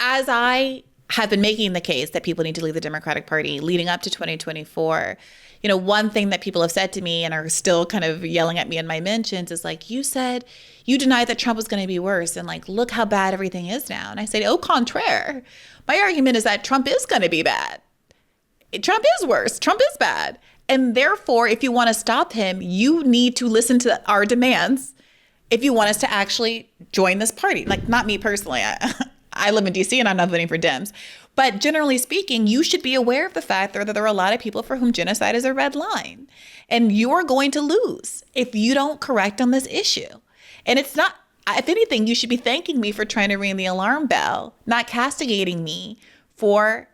As I have been making the case that people need to leave the Democratic Party leading up to 2024, one thing that people have said to me and are still kind of yelling at me in my mentions is like, you said you denied that Trump was going to be worse. And like, look how bad everything is now. And I said, au contraire. My argument is that Trump is going to be bad. Trump is worse. Trump is bad. And therefore, if you want to stop him, you need to listen to our demands if you want us to actually join this party. Like, not me personally. I live in DC and I'm not voting for Dems. But generally speaking, you should be aware of the fact that there are a lot of people for whom genocide is a red line. And you're going to lose if you don't correct on this issue. And it's not, if anything, you should be thanking me for trying to ring the alarm bell, not castigating me for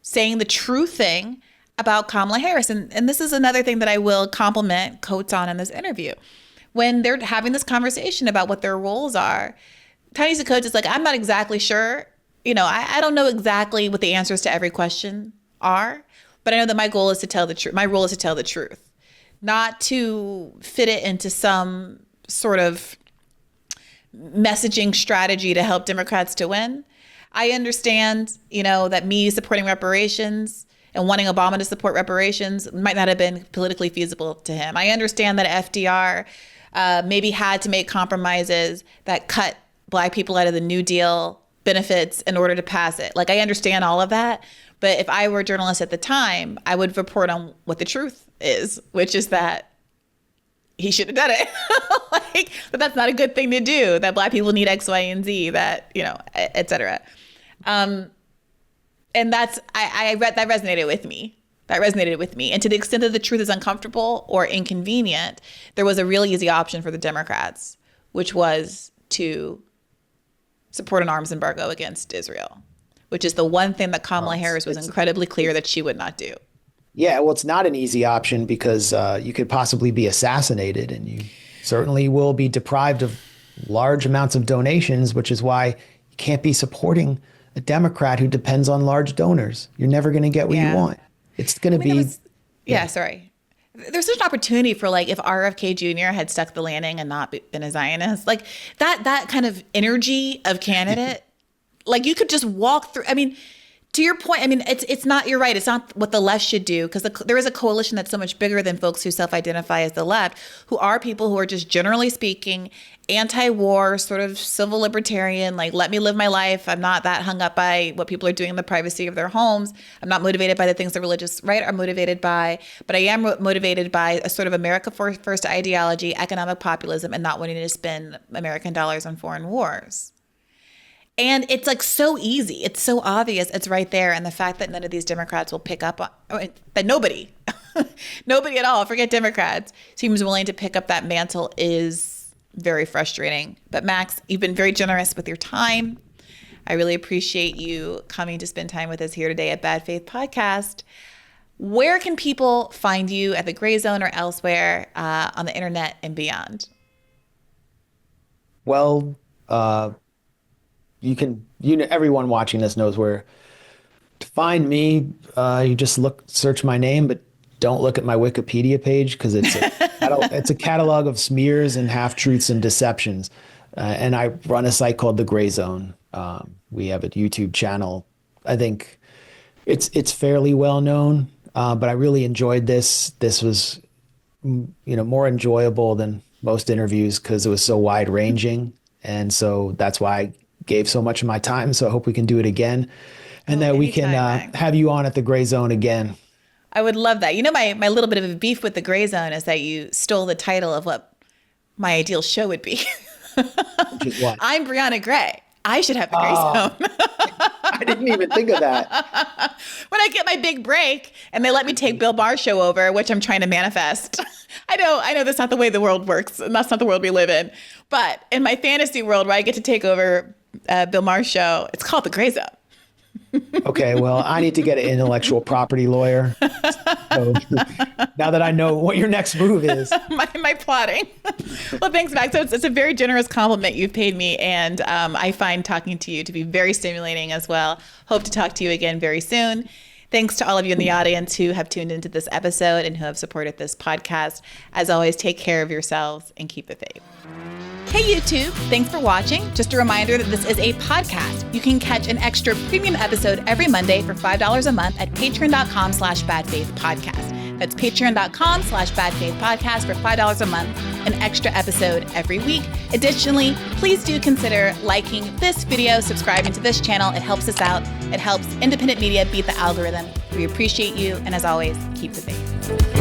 saying the true thing about Kamala Harris. And this is another thing that I will compliment Coates on in this interview. When they're having this conversation about what their roles are, Ta-Nehisi Coates is like, I'm not exactly sure. I don't know exactly what the answers to every question are, but I know that my goal is to tell the truth. My role is to tell the truth, not to fit it into some sort of messaging strategy to help Democrats to win. I understand, that me supporting reparations and wanting Obama to support reparations might not have been politically feasible to him. I understand that FDR maybe had to make compromises that cut Black people out of the New Deal benefits in order to pass it. Like, I understand all of that. But if I were a journalist at the time, I would report on what the truth is, which is that he should have done it. But that's not a good thing to do, that Black people need X, Y, and Z, that, et cetera. And that's, I read that resonated with me. And to the extent that the truth is uncomfortable or inconvenient, there was a really easy option for the Democrats, which was to support an arms embargo against Israel, which is the one thing that Kamala Harris was incredibly clear that she would not do. Yeah, well, it's not an easy option because you could possibly be assassinated, and you certainly will be deprived of large amounts of donations, which is why you can't be supporting a Democrat who depends on large donors. You're never going to get what you want. It's going to be. Sorry. There's such an opportunity for, like, if RFK Jr. had stuck the landing and not been a Zionist, like that kind of energy of candidate, like, you could just walk through. I mean, to your point, I mean, it's not, you're right. It's not what the left should do, because there is a coalition that's so much bigger than folks who self-identify as the left, who are people who are just, generally speaking, anti-war, sort of civil libertarian, like, let me live my life. I'm not that hung up by what people are doing in the privacy of their homes. I'm not motivated by the things the religious right are motivated by, but I am motivated by a sort of America first ideology, economic populism, and not wanting to spend American dollars on foreign wars. And it's like so easy. It's so obvious. It's right there. And the fact that none of these Democrats will pick up on, that nobody, nobody at all, forget Democrats, seems willing to pick up that mantle is very frustrating. But Max, you've been very generous with your time. I really appreciate you coming to spend time with us here today at Bad Faith Podcast. Where can people find you at the Gray Zone or elsewhere on the internet and beyond? Well, everyone watching this knows where to find me. You just search my name, but don't look at my Wikipedia page because it's a catalog of smears and half-truths and deceptions. And I run a site called The Gray Zone. We have a YouTube channel. I think it's fairly well known, but I really enjoyed this. This was, more enjoyable than most interviews because it was so wide ranging. And so that's why I gave so much of my time. So I hope we can do it again and that we can have you on at the Gray Zone again. I would love that. My little bit of a beef with the Gray Zone is that you stole the title of what my ideal show would be. Which is what? I'm Brianna Gray. I should have the Gray Zone. I didn't even think of that. When I get my big break and they let me take Bill Maher's show over, which I'm trying to manifest. I know that's not the way the world works, and that's not the world we live in. But in my fantasy world where I get to take over Bill Maher's show, it's called the Gray Zone. Okay, well, I need to get an intellectual property lawyer. So now that I know what your next move is. my plotting. Well, thanks, Max. So it's a very generous compliment you've paid me, and I find talking to you to be very stimulating as well. Hope to talk to you again very soon. Thanks to all of you in the audience who have tuned into this episode and who have supported this podcast. As always, take care of yourselves and keep the faith. Hey YouTube, thanks for watching. Just a reminder that this is a podcast. You can catch an extra premium episode every Monday for $5 a month at patreon.com/badfaithpodcast. That's patreon.com/badfaithpodcast for $5 a month, an extra episode every week. Additionally, please do consider liking this video, subscribing to this channel. It helps us out. It helps independent media beat the algorithm. We appreciate you. And as always, keep the faith.